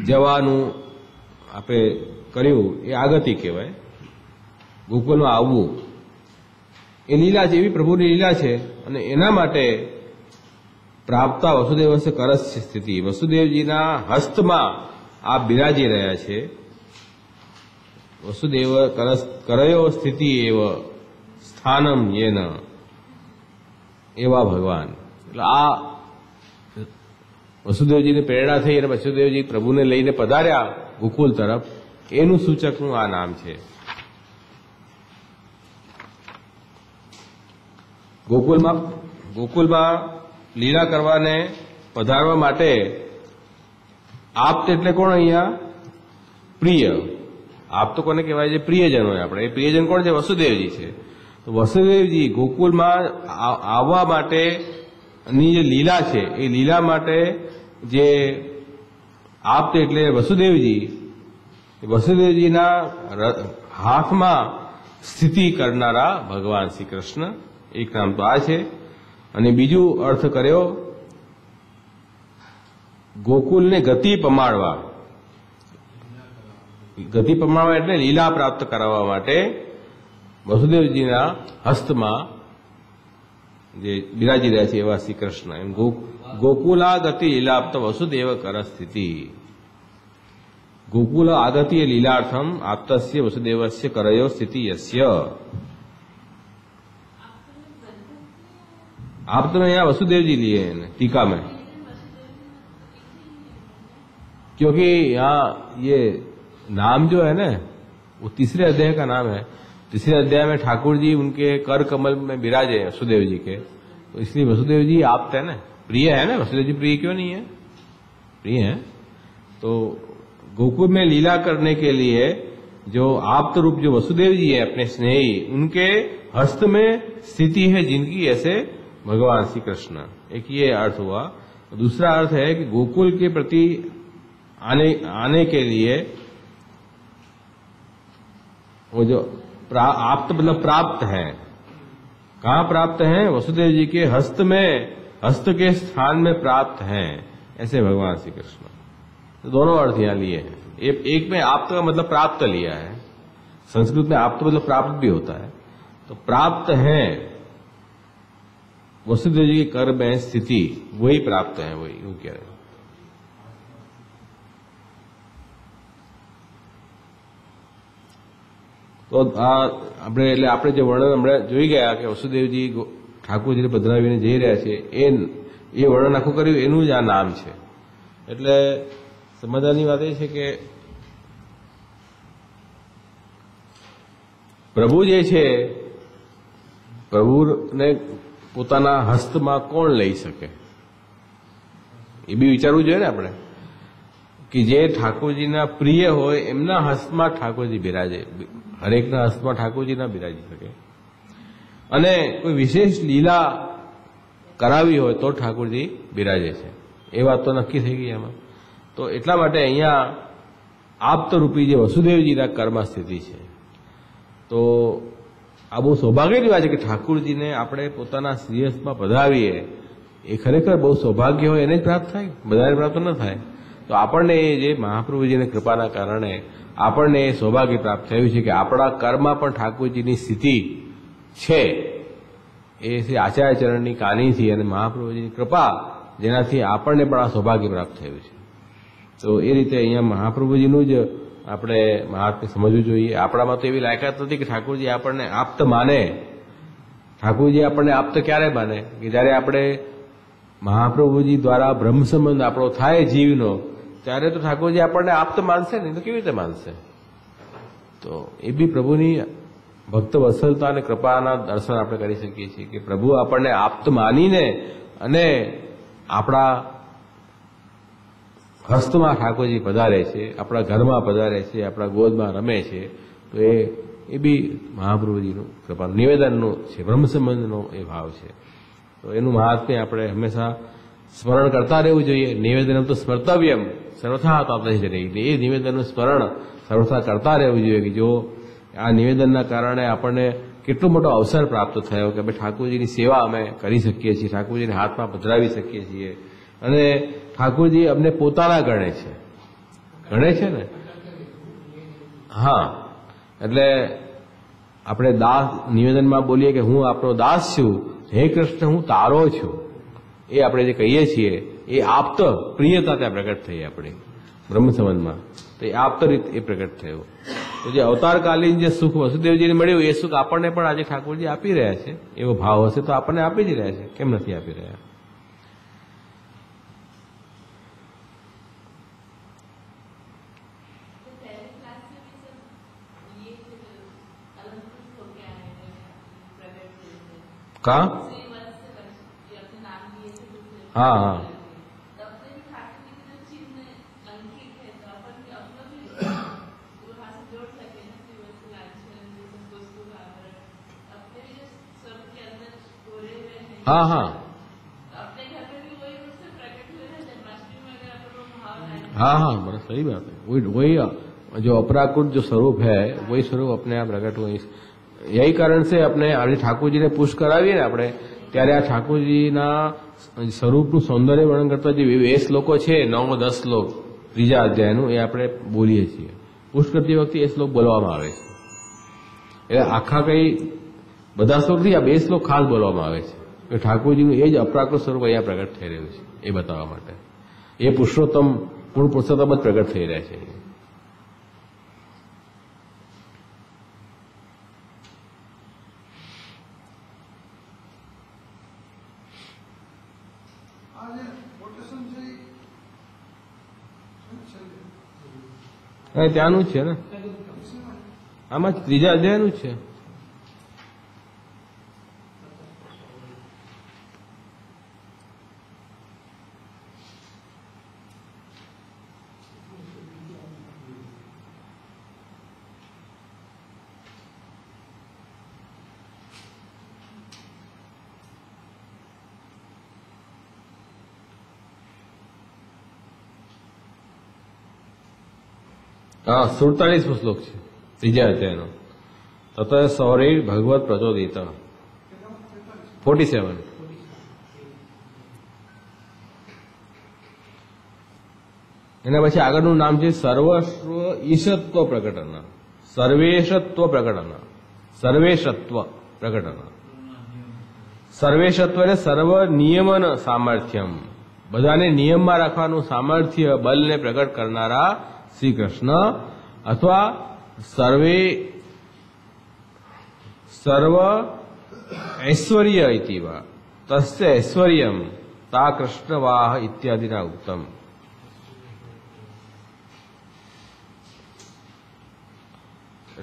જવાનું આપે કર્યું એ આગતિ કહેવાય. ગોકુલમાં આવવું એ લીલા છે, એવી પ્રભુની લીલા છે. અને એના માટે પ્રાપ્તા વસુદેવ કરસ સ્થિતિ, વસુદેવજીના હસ્તમાં આપ બિરાજી રહ્યા છે. વસુદેવ કરયો સ્થિતિ એવ સ્થાનમ યેન, એવા ભગવાન. એટલે આ વસુદેવજીની પ્રેરણા થઈ અને વસુદેવજી પ્રભુને લઈને પધાર્યા ગોકુલ તરફ, એનું સૂચકનું આ નામ છે. ગોકુલમાં લીલા કરવાને પધારવા માટે આપ એટલે કોણ? અહીંયા પ્રિય, આપ તો કોને કહેવાય છે? પ્રિયજનો. આપણે એ પ્રિયજન કોણ છે? વસુદેવજી છે. તો વસુદેવજી ગોકુલમાં આવવા માટેની જે લીલા છે એ લીલા માટે જે આપ એટલે વસુદેવજીના હાથમાં સ્થિતિ કરનારા ભગવાન શ્રી કૃષ્ણ, એક નામ તો આ છે. અને બીજું અર્થ કર્યો ગોકુલને ગતિ પમાડવા. ગતિ પમાડવા એટલે લીલા પ્રાપ્ત કરાવવા માટે વસુદેવજીના હસ્તમાં જે બિરાજી રહ્યા છે એવા શ્રી કૃષ્ણ. એમ ગોકુલા ગતિ લીલાપ્ત વસુદેવ કર સ્થિતિ. ગોકુલ આગતિ લીલાર્થમ આપ્તસ્ય વસुदेवस्य करयो स्थिति यस्य. आप तो यहाँ वसुदेव जी लिए हैं टीका में, क्योंकि यहाँ ये नाम जो है ना वो तीसरे अध्याय का नाम है. तीसरे अध्याय में ठाकुर जी उनके कर कमल में विराजे वसुदेव जी के, तो इसलिए वसुदेव जी आप है ना, प्रिय है ना. वसुदेव जी प्रिय क्यों नहीं है? प्रिय है. तो गोकुल में लीला करने के लिए जो आप्त रूप जो वसुदेव जी है अपने स्नेही, उनके हस्त में स्थिति है जिनकी, ऐसे भगवान श्री कृष्ण. एक ये अर्थ हुआ. दूसरा अर्थ है कि गोकुल के प्रति आने के लिए वो जो आप्त मतलब प्राप्त है. कहाँ प्राप्त है? वसुदेव जी के हस्त में, हस्त के स्थान में प्राप्त हैं, ऐसे भगवान श्री कृष्ण. तो दोनों अर्थ यहाँ लिए हैं. एक में आप्त का मतलब प्राप्त लिया है. संस्कृत में आप्त मतलब प्राप्त भी होता है. तो प्राप्त है वसुदेव जी के कर में स्थिति, वही प्राप्त है, वही यूं कह रहे हैं. તો આપણે એટલે આપણે જે વર્ણન હમણાં જોઈ ગયા કે વસુદેવજી ઠાકોરજીને પધરાવીને જઈ રહ્યા છે એ વર્ણન આખું કર્યું, એનું જ આ નામ છે. એટલે સમજવાની વાત એ છે કે પ્રભુ જે છે, પ્રભુને પોતાના હસ્તમાં કોણ લઈ શકે એ બી વિચારવું જોઈએ ને આપણે, કે જે ઠાકોરજીના પ્રિય હોય એમના હસ્તમાં ઠાકોરજી બિરાજે. હરેકના હસ્તમાં ઠાકોરજી ના બિરાજી શકે. અને કોઈ વિશેષ લીલા કરાવી હોય તો ઠાકોરજી બિરાજે છે, એ વાત તો નક્કી થઈ ગઈ એમાં. તો એટલા માટે અહીંયા આપ્તરૂપી જે વસુદેવજીના કર્મ સ્થિતિ છે. તો આ બહુ સૌભાગ્યની વાત છે કે ઠાકોરજીને આપણે પોતાના શ્રીહસ્તમાં પધરાવીએ, એ ખરેખર બહુ સૌભાગ્ય હોય એને જ પ્રાપ્ત થાય, બધાને પ્રાપ્ત ન થાય. તો આપણને એ જે મહાપ્રભુજીની કૃપાના કારણે આપણને એ સૌભાગ્ય પ્રાપ્ત થયું છે કે આપણા કર્મમાં પણ ઠાકોરજીની સ્થિતિ છે. એ શ્રી આચાર્યચરણની કાનીથી અને મહાપ્રભુજીની કૃપા, જેનાથી આપણને પણ આ સૌભાગ્ય પ્રાપ્ત થયું છે. તો એ રીતે અહીંયા મહાપ્રભુજીનું જ આપણે મહાત્મ્ય સમજવું જોઈએ. આપણામાં તો એવી લાયકાત નથી કે ઠાકોરજી આપણને આપ્ત માને. ઠાકોરજી આપણને આપ્ત ક્યારે માને? કે જ્યારે આપણે મહાપ્રભુજી દ્વારા બ્રહ્મ સંબંધ આપણો થાય જીવનો, ત્યારે તો ઠાકોરજી આપણને આપ્ત માનશે ને, તો કેવી રીતે માનશે? તો એ બી પ્રભુની ભક્ત વત્સલતા અને કૃપાના દર્શન આપણે કરી શકીએ છીએ કે પ્રભુ આપણને આપ્ત માનીને અને આપણા હસ્તમાં ઠાકોરજી પધારે છે, આપણા ઘરમાં પધારે છે, આપણા ગોદમાં રમે છે. તો એ બી મહાપ્રભુજીનું કૃપાનું નિવેદનનું છે, બ્રહ્મ સંબંધનો એ ભાવ છે. તો એનું મહાત્મ્ય આપણે હંમેશા સ્મરણ કરતા રહેવું જોઈએ. નિવેદનમ તો સ્મર્તવ્યમ સર્વથા તાપથી જનૈ. એ નિવેદનનું સ્મરણ સર્વથા કરતા રહેવું જોઈએ કે જો આ નિવેદનના કારણે આપણને કેટલો મોટો અવસર પ્રાપ્ત થયો કે ભાઈ ઠાકોરજીની સેવા અમે કરી શકીએ છીએ, ઠાકોરજીને હાથમાં પધરાવી શકીએ છીએ. અને ઠાકોરજી અમને પોતાના ગણે છે ને. હા, એટલે આપણે દાસ નિવેદનમાં બોલીએ કે હું આપણો દાસ છું, હે કૃષ્ણ હું તારો છું. એ આપણે જે કહીએ છીએ એ આપ્ત પ્રિયતા ત્યાં પ્રગટ થઈ આપણી બ્રહ્મ સંબંધમાં. તો એ આપ્ત રીત એ પ્રગટ થયો. તો જે અવતારકાલીન જે સુખ વસુદેવજીને મળ્યું એ સુખ આપણને પણ આજે ઠાકોરજી આપી રહ્યા છે. એવો ભાવ હશે તો આપણને આપી જ રહ્યા છે, કેમ નથી આપી રહ્યા? कहा? हाँ हाँ हाँ हाँ अपने घर में भी वही रूप से प्रकट हुए हैं, जन्माष्टमी में अगर अपन लोग भाव है। हाँ हाँ बड़ा सही बात है। वही जो अपराकृत जो स्वरूप है वही स्वरूप अपने आप प्रकट हुए। यही कारण से આપણે આજે ઠાકોરજીને પુષ્ટ કરાવીએ ને આપણે, ત્યારે આ ઠાકોરજીના સ્વરૂપનું સૌંદર્ય વર્ણન કરતા જે 20 શ્લોકો છે, 9-10 શ્લોક ત્રીજા અધ્યાયનું, એ આપણે બોલીએ છીએ. પુષ્ટ કરતી વખતે એ શ્લોક બોલવામાં આવે છે. એટલે આખા કઈ બધા શ્લોકથી આ 2 શ્લોક ખાસ બોલવામાં આવે છે કે ઠાકોરજીનું એ જ અપ્રાકૃત સ્વરૂપ અહીંયા પ્રગટ થઈ રહ્યું છે એ બતાવવા માટે. એ પુરુષોત્તમ પૂર્ણ પુરુષોત્તમ જ પ્રગટ થઈ રહ્યા છે. ત્યાંનું જ છે ને, આમાં ત્રીજા અધ્યાયનું જ છે. हाँ 47 श्लोक है तीजा अध्याय तत सौरे भगवत प्रचोदित 47 એના પછી આગળનું નામ છે સર્વસ્વ ઈશત્વ પ્રકટન, સર્વેશત્વ પ્રકટન, સર્વેશત્વ પ્રકટન. સર્વેશત્વ એટલે સર્વ નિયમન સામર્થ્યમ, બધાને નિયમમાં રાખવાનું સામર્થ્ય બલને પ્રગટ કરનારા શ્રી કૃષ્ણ, અથવા સર્વ ઐશ્વર્ય ઇતિવા તસ્ય ઐશ્વર્યમ તા કૃષ્ણવાહ ઇત્યાદિના ઉત્તમ.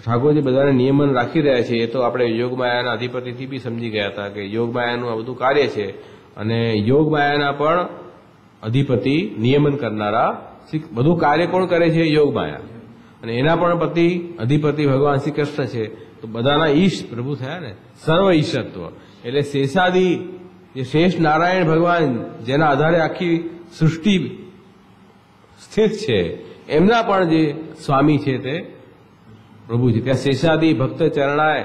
ઠાકોરજી બધાને નિયમન રાખી રહ્યા છે. એ તો આપણે યોગમાયાના અધિપતિથી બી સમજી ગયા હતા કે યોગમાયાનું આ બધું કાર્ય છે, અને યોગમાયાના પણ અધિપતિ નિયમન કરનારા બધું કાર્ય કોણ કરે છે? યોગમાયા. અને એના પણ અધિપતિ ભગવાન શ્રી કૃષ્ણ છે. તો બધાના ઈશ પ્રભુ થયા ને. સર્વ ઈશત્વ એટલે શેષાદી જે શેષ નારાયણ ભગવાન જેના આધારે આખી સૃષ્ટિ સ્થિત છે, એમના પણ જે સ્વામી છે તે પ્રભુ છે. ત્યાં શેષાદી ભક્ત ચરણાય,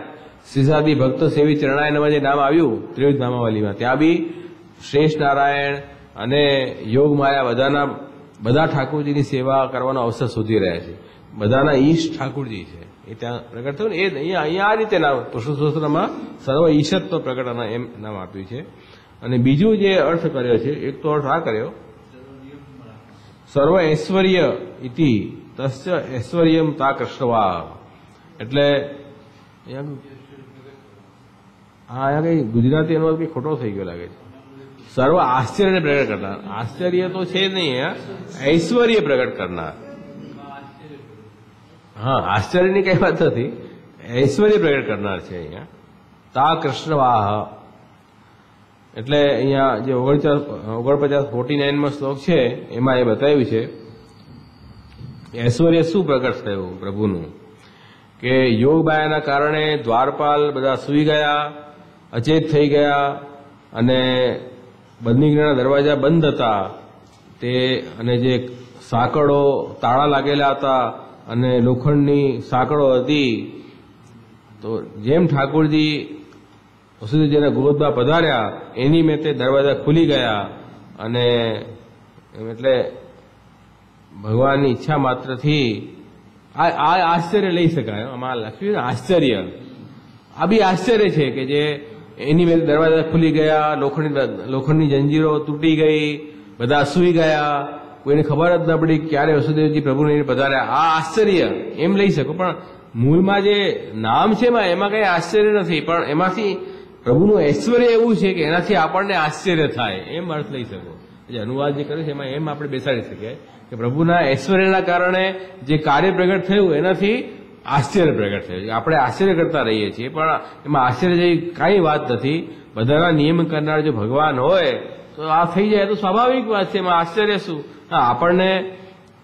શેષાદી ભક્ત સેવી ચરણાયમાં જે નામ આવ્યું ત્રિવિધ નામાવલીમાં, ત્યાં બી શ્રેષ્ઠ નારાયણ અને યોગમાયા બધા ઠાકોરજીની સેવા કરવાનો અવસર શોધી રહ્યા છે. બધાના ઈશ ઠાકોરજી છે. એ ત્યાં પ્રગટ થયું ને. એ અહીંયા આ રીતે નામ પુરુષોત્તમમાં સર્વ ઈશત્વ પ્રગટન એમ નામ આપ્યું છે. અને બીજું જે અર્થ કર્યો છે, એક તો અર્થ આ કર્યો સર્વ ઐશ્વર્ય ઇતિ તસ્ય ઐશ્વર્યમ તા કૃષ્ણવા. એટલે અહીંયા કઈ ગુજરાતી અનુવાદ કઈ ખોટો થઈ ગયો લાગે છે. સર્વ આશ્ચર્યને પ્રગટ કરનાર, આશ્ચર્ય તો છે નહીં, ઐશ્વર્ય પ્રગટ કરનાર. હા, આશ્ચર્યની કઈ વાત નથી, ઐશ્વર્ય પ્રગટ કરનાર છે અહીંયા. તા કૃષ્ણવાહ એટલે અહીંયા જે 49 શ્લોક છે એમાં એ બતાવ્યું છે ઐશ્વર્ય શું પ્રગટ થયું પ્રભુનું, કે યોગમાયાના કારણે દ્વારપાલ બધા સૂઈ ગયા, અચેત થઈ ગયા, અને બંદીગૃહના દરવાજા બંધ હતા તે, અને જે સાંકળો તાળા લાગેલા હતા અને લોખંડની સાંકળો હતી, તો જેમ ઠાકોરજી વસુદેવજીના ગોદમાં પધાર્યા એની મેં તે દરવાજા ખુલી ગયા. અને એટલે ભગવાનની ઈચ્છા માત્રથી આ આશ્ચર્ય લઈ શકાય. આમાં લખ્યું આશ્ચર્ય, આ બી આશ્ચર્ય છે કે જે એની મેં દરવાજા ખુલી ગયા, લોખંડની જંજીરો તૂટી ગઈ, બધા સૂઈ ગયા, કોઈને ખબર જ ન પડી ક્યારે વસુદેવજી પ્રભુને પધાર્યા. આ આશ્ચર્ય એમ લઈ શકો. પણ મૂળમાં જે નામ છે એમાં કઈ આશ્ચર્ય નથી, પણ એમાંથી પ્રભુનું ઐશ્વર્ય એવું છે કે એનાથી આપણને આશ્ચર્ય થાય, એમ અર્થ લઈ શકો. જે અનુવાદ જે કર્યો છે એમાં એમ આપણે બેસાડી શકીએ કે પ્રભુના ઐશ્વર્યના કારણે જે કાર્ય પ્રગટ થયું એનાથી આશ્ચર્ય પ્રગટ થયું. આપણે આશ્ચર્ય કરતા રહીએ છીએ, પણ એમાં આશ્ચર્ય જેવી કાંઈ વાત નથી. બધાના નિયમ કરનાર જો ભગવાન હોય તો આ થઈ જાય તો સ્વાભાવિક વાત છે, એમાં આશ્ચર્ય શું? હા, આપણને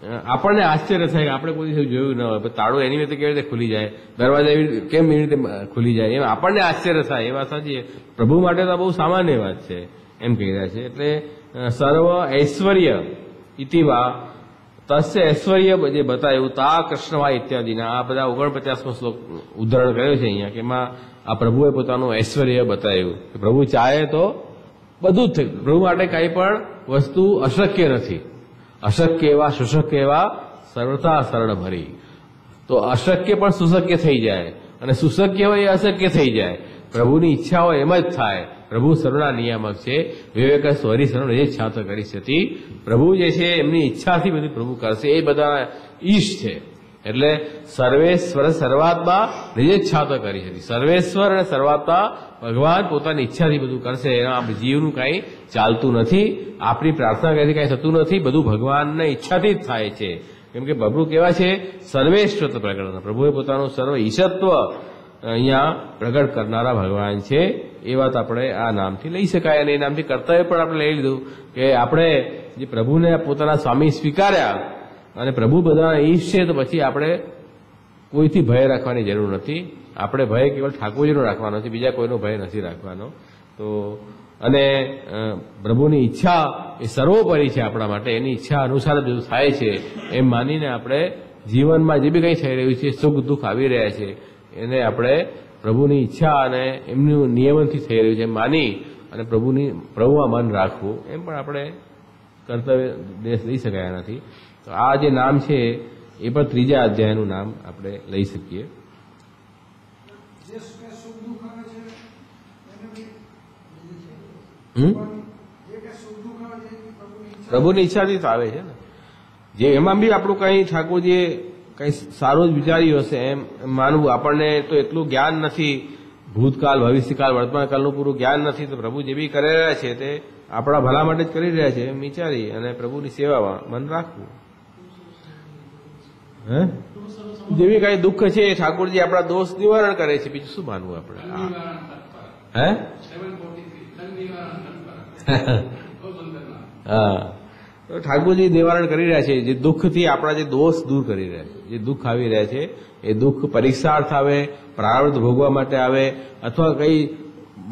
આપણને આશ્ચર્ય થાય કે આપણે કોઈ દિવસ જોયું ન હોય, તાળું એની રીતે કેવી રીતે ખુલી જાય, દરવાજા કેમ એવી રીતે ખુલી જાય, એમ આપણને આશ્ચર્ય થાય. એ વાત સાચી. પ્રભુ માટે તો બહુ સામાન્ય વાત છે એમ કહી રહ્યા છે. એટલે સર્વ ઐશ્વર્ય ઇતિવા તસ્ય ઐશ્વર્ય જે બતાવ્યું તા કૃષ્ણવા ઇત્યાદિના આ બધા 49મો શ્લોક ઉદાહરણ કર્યો છે અહીંયા કે એમાં આ પ્રભુએ પોતાનું ઐશ્વર્ય બતાવ્યું કે પ્રભુ ચાહે તો બધું જ થયું. પ્રભુ માટે કંઈ પણ વસ્તુ અશક્ય નથી. અશક્ય એવા સુશક્ય એવા સર્વતા સરળ ભરી. તો અશક્ય પણ સુશક્ય થઈ જાય અને સુશક્ય હોય એ અશક્ય થઈ જાય. પ્રભુની ઈચ્છા હોય એમ જ થાય. પ્રભુ સર્વના નિયામક છે. વિવેક સ્વરી સર્વ જે ઈચ્છા તો કરી હતી. પ્રભુ જે છે એમની ઈચ્છાથી બધું પ્રભુ કરશે. એ બધા ઈશ છે. એટલે સર્વેશ્વર સર્વાત્મા નિજેચ્છા તો કરી હતી. સર્વેશ્વર અને સર્વાત્મા ભગવાન પોતાની ઈચ્છાથી બધું કરશે. એમાં જીવનું કાંઈ ચાલતું નથી. આપણી પ્રાર્થના કઈ કાંઈ થતું નથી. બધું ભગવાનની ઈચ્છાથી જ થાય છે. કેમ કે પ્રભુ કેવા છે સર્વેશ્વર પ્રગટ. પ્રભુએ પોતાનું સર્વ ઈશત્વ અહીંયા પ્રગટ કરનારા ભગવાન છે. એ વાત આપણે આ નામથી લઈ શકાય. અને એ નામથી કર્તવ્ય પણ આપણે લઈ લીધું કે આપણે જે પ્રભુને પોતાના સ્વામી સ્વીકાર્યા અને પ્રભુ બધા ઈશ છે તો પછી આપણે કોઈથી ભય રાખવાની જરૂર નથી. આપણે ભય કેવળ ઠાકોરજીનો રાખવાનો છે, બીજા કોઈનો ભય નથી રાખવાનો. તો અને પ્રભુની ઈચ્છા એ સર્વોપરી છે આપણા માટે. એની ઈચ્છા અનુસાર બધું થાય છે એમ માનીને આપણે જીવનમાં જે બી કંઈ થઈ રહ્યું છે, સુખ દુઃખ આવી રહ્યા છે, એને આપણે પ્રભુની ઈચ્છા અને એમનું નિયમનથી થઈ રહ્યું છે એમ માની અને પ્રભુમાં મન રાખવું એમ પણ આપણે કર્તવ્ય દેશ લઈ શકાય નથી. તો આ જે નામ છે એ પણ 3જા અધ્યાયનું નામ આપણે લઈ શકીએ. પ્રભુની ઈચ્છાથી તો આવે છે ને. જે એમાં બી આપણું કંઈ ઠાકોરજીએ કંઈ સારું જ વિચાર્યું હશે એમ માનવું. આપણને તો એટલું જ્ઞાન નથી, ભૂતકાળ ભવિષ્યકાળ વર્તમાનકાળનું પૂરું જ્ઞાન નથી. તો પ્રભુ જે બી કરી રહ્યા છે તે આપણા ભલા માટે જ કરી રહ્યા છે એમ વિચારી અને પ્રભુની સેવામાં મન રાખવું. જેવી કઈ દુઃખ છે એ ઠાકોરજી આપણા દોષ નિવારણ કરે છે. બીજું શું માનવું આપણે? હા, તો ઠાકોરજી નિવારણ કરી રહ્યા છે. જે દુઃખથી આપણા જે દોષ દૂર કરી રહ્યા છે. જે દુઃખ આવી રહ્યા છે એ દુઃખ પરીક્ષાર્થ આવે, પ્રારબ્ધ ભોગવા માટે આવે, અથવા કઈ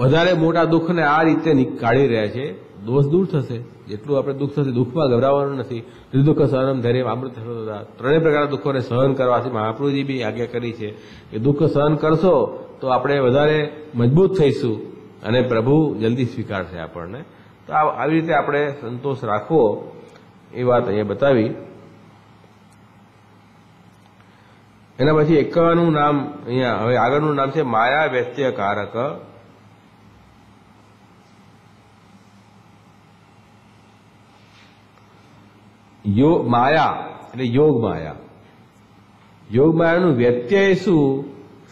વધારે મોટા દુઃખને આ રીતે કાઢી રહ્યા છે. દોષ દૂર થશે. જેટલું આપણે દુઃખ થશે, દુઃખમાં ગભરાવાનું નથી. દુઃખ સહનમ ધૈર્ય અમૃત. 3 પ્રકારના દુઃખોને સહન કરવાથી મહાપ્રભુજી બી આજ્ઞા કરી છે કે દુઃખ સહન કરશો તો આપણે વધારે મજબૂત થઈશું અને પ્રભુ જલ્દી સ્વીકારશે આપણને. તો આવી રીતે આપણે સંતોષ રાખવો એ વાત અહીંયા બતાવી. એના પછી 51નું નામ અહીંયા હવે આગળનું નામ છે માયા વ્યત્યકારક. માયા એટલે યોગ માયા. યોગ માયાનું વ્યત્યય શું?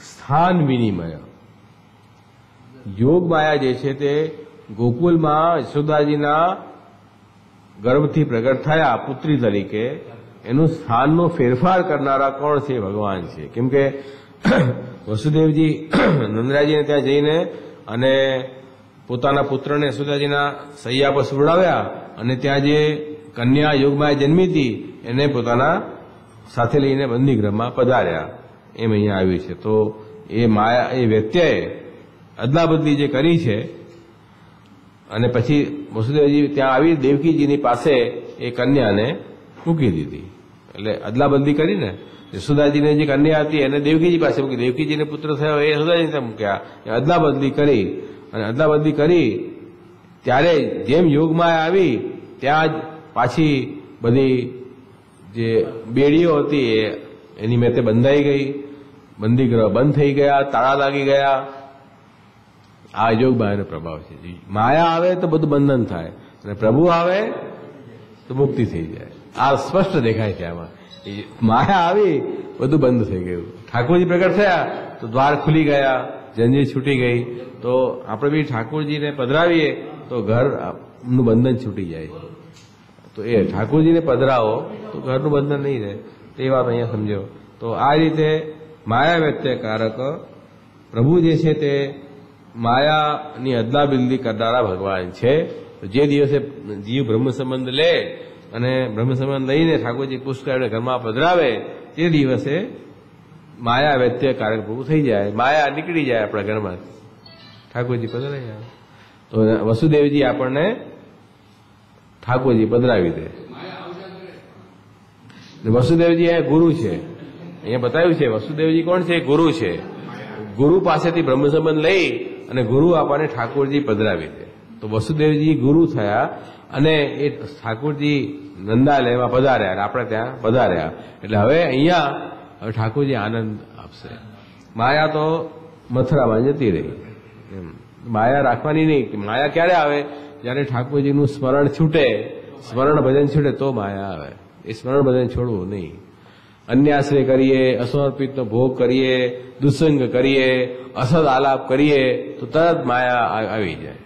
સ્થાન વિનિમય. યોગ માયા જે છે તે ગોકુલમાં યશોદાજીના ગર્ભથી પ્રગટ થયા પુત્રી તરીકે. એનું સ્થાનનો ફેરફાર કરનારા કોણ છે? ભગવાન છે. કેમ કે વસુદેવજી નંદરાજીને ત્યાં જઈને અને પોતાના પુત્રને યશોદાજીના સૈયા પર સુવડાવ્યા અને ત્યાં જે કન્યા યોગમાયા જન્મી હતી એને પોતાના સાથે લઈને બંદીગૃહમાં પધાર્યા એમ અહીંયા આવ્યું છે. તો એ માયા એ વ્યત્યય અદલાબદલી જે કરી છે અને પછી વસુદેવજી ત્યાં આવી દેવકીજીની પાસે એ કન્યાને મૂકી દીધી. એટલે અદલાબદલી કરીને યશોદાજીને જે કન્યા હતી એને દેવકીજી પાસે મૂકી. દેવકીજીને પુત્ર થયો એ યશોદાજીને ત્યાં મૂક્યા. અદલાબદલી કરી અને અદલાબદલી કરી ત્યારે જેમ યોગમાં આવી ત્યાં જ પાછી બધી જે બેડીઓ હતી એની મેતે બંધાઈ ગઈ. બંદીગૃહ બંધ થઈ ગયા, તાળા લાગી ગયા. આ યોગ માયાનો પ્રભાવ છે. માયા આવે તો બધું બંધન થાય અને પ્રભુ આવે તો મુક્તિ થઈ જાય. આ સ્પષ્ટ દેખાય છે આમાં. માયા આવી બધું બંધ થઈ ગયું. ઠાકોરજી પ્રગટ થયા તો દ્વાર ખુલી ગયા, જંજીર છૂટી ગઈ. તો આપણે બી ઠાકોરજીને પધરાવીએ તો ઘરનું બંધન છૂટી જાય. તો એ ઠાકોરજીને પધરાવો તો ઘરનું બંધન નહીં રહે. તે વાત અહીંયા સમજો. તો આ રીતે માયા વ્યત્યકારક પ્રભુ જે છે તે માયાની અદલાબદલી કરનારા ભગવાન છે. જે દિવસે જીવ બ્રહ્મ સંબંધ લે અને બ્રહ્મ સંબંધ લઈને ઠાકોરજી પુષ્કળ ઘરમાં પધરાવે તે દિવસે માયા વ્યત્યકારક પૂરું થઈ જાય, માયા નીકળી જાય આપણા ઘરમાં, ઠાકોરજી પધરાઈ આવે. તો વસુદેવજી આપણને ઠાકોરજી પધરાવી દે. વસુદેવજી એ ગુરુ છે, અહીંયા બતાવ્યું છે. વસુદેવજી કોણ છે? ગુરુ છે. ગુરુ પાસેથી બ્રહ્મ સંબંધ લઈ અને ગુરુ આપણને ઠાકોરજી પધરાવી દે. તો વસુદેવજી ગુરુ થયા અને એ ઠાકોરજી નંદાલયમાં પધાર્યા, આપણે ત્યાં પધાર્યા. એટલે હવે અહીંયા હવે ઠાકોરજી આનંદ આપશે. માયા તો મથુરામાં જતી રહી. એમ માયા રાખવાની નહીં. માયા ક્યારે આવે? જયારે ઠાકોરજીનું સ્મરણ છૂટે, સ્મરણ ભજન છૂટે તો માયા આવે. એ સ્મરણ ભજન છોડવું નહીં. અન્યાશ્રય કરીએ, અસમર્પિતનો ભોગ કરીએ, દુસંગ કરીએ, અસદ આલાપ કરીએ તો તરત માયા આવી જાય.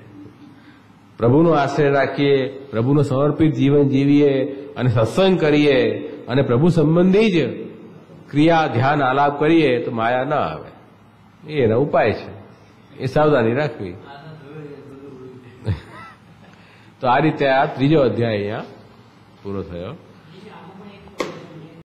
પ્રભુનો આશ્રય રાખીએ, પ્રભુનો સમર્પિત જીવન જીવીએ અને સત્સંગ કરીએ અને પ્રભુ સંબંધી જ ક્રિયા, ધ્યાન, આલાપ કરીએ તો માયા ના આવે. એ એના ઉપાય છે. એ સાવધાની રાખવી. તો આ રીતે આ ત્રીજો અધ્યાય અહીંયા પૂરો થયો.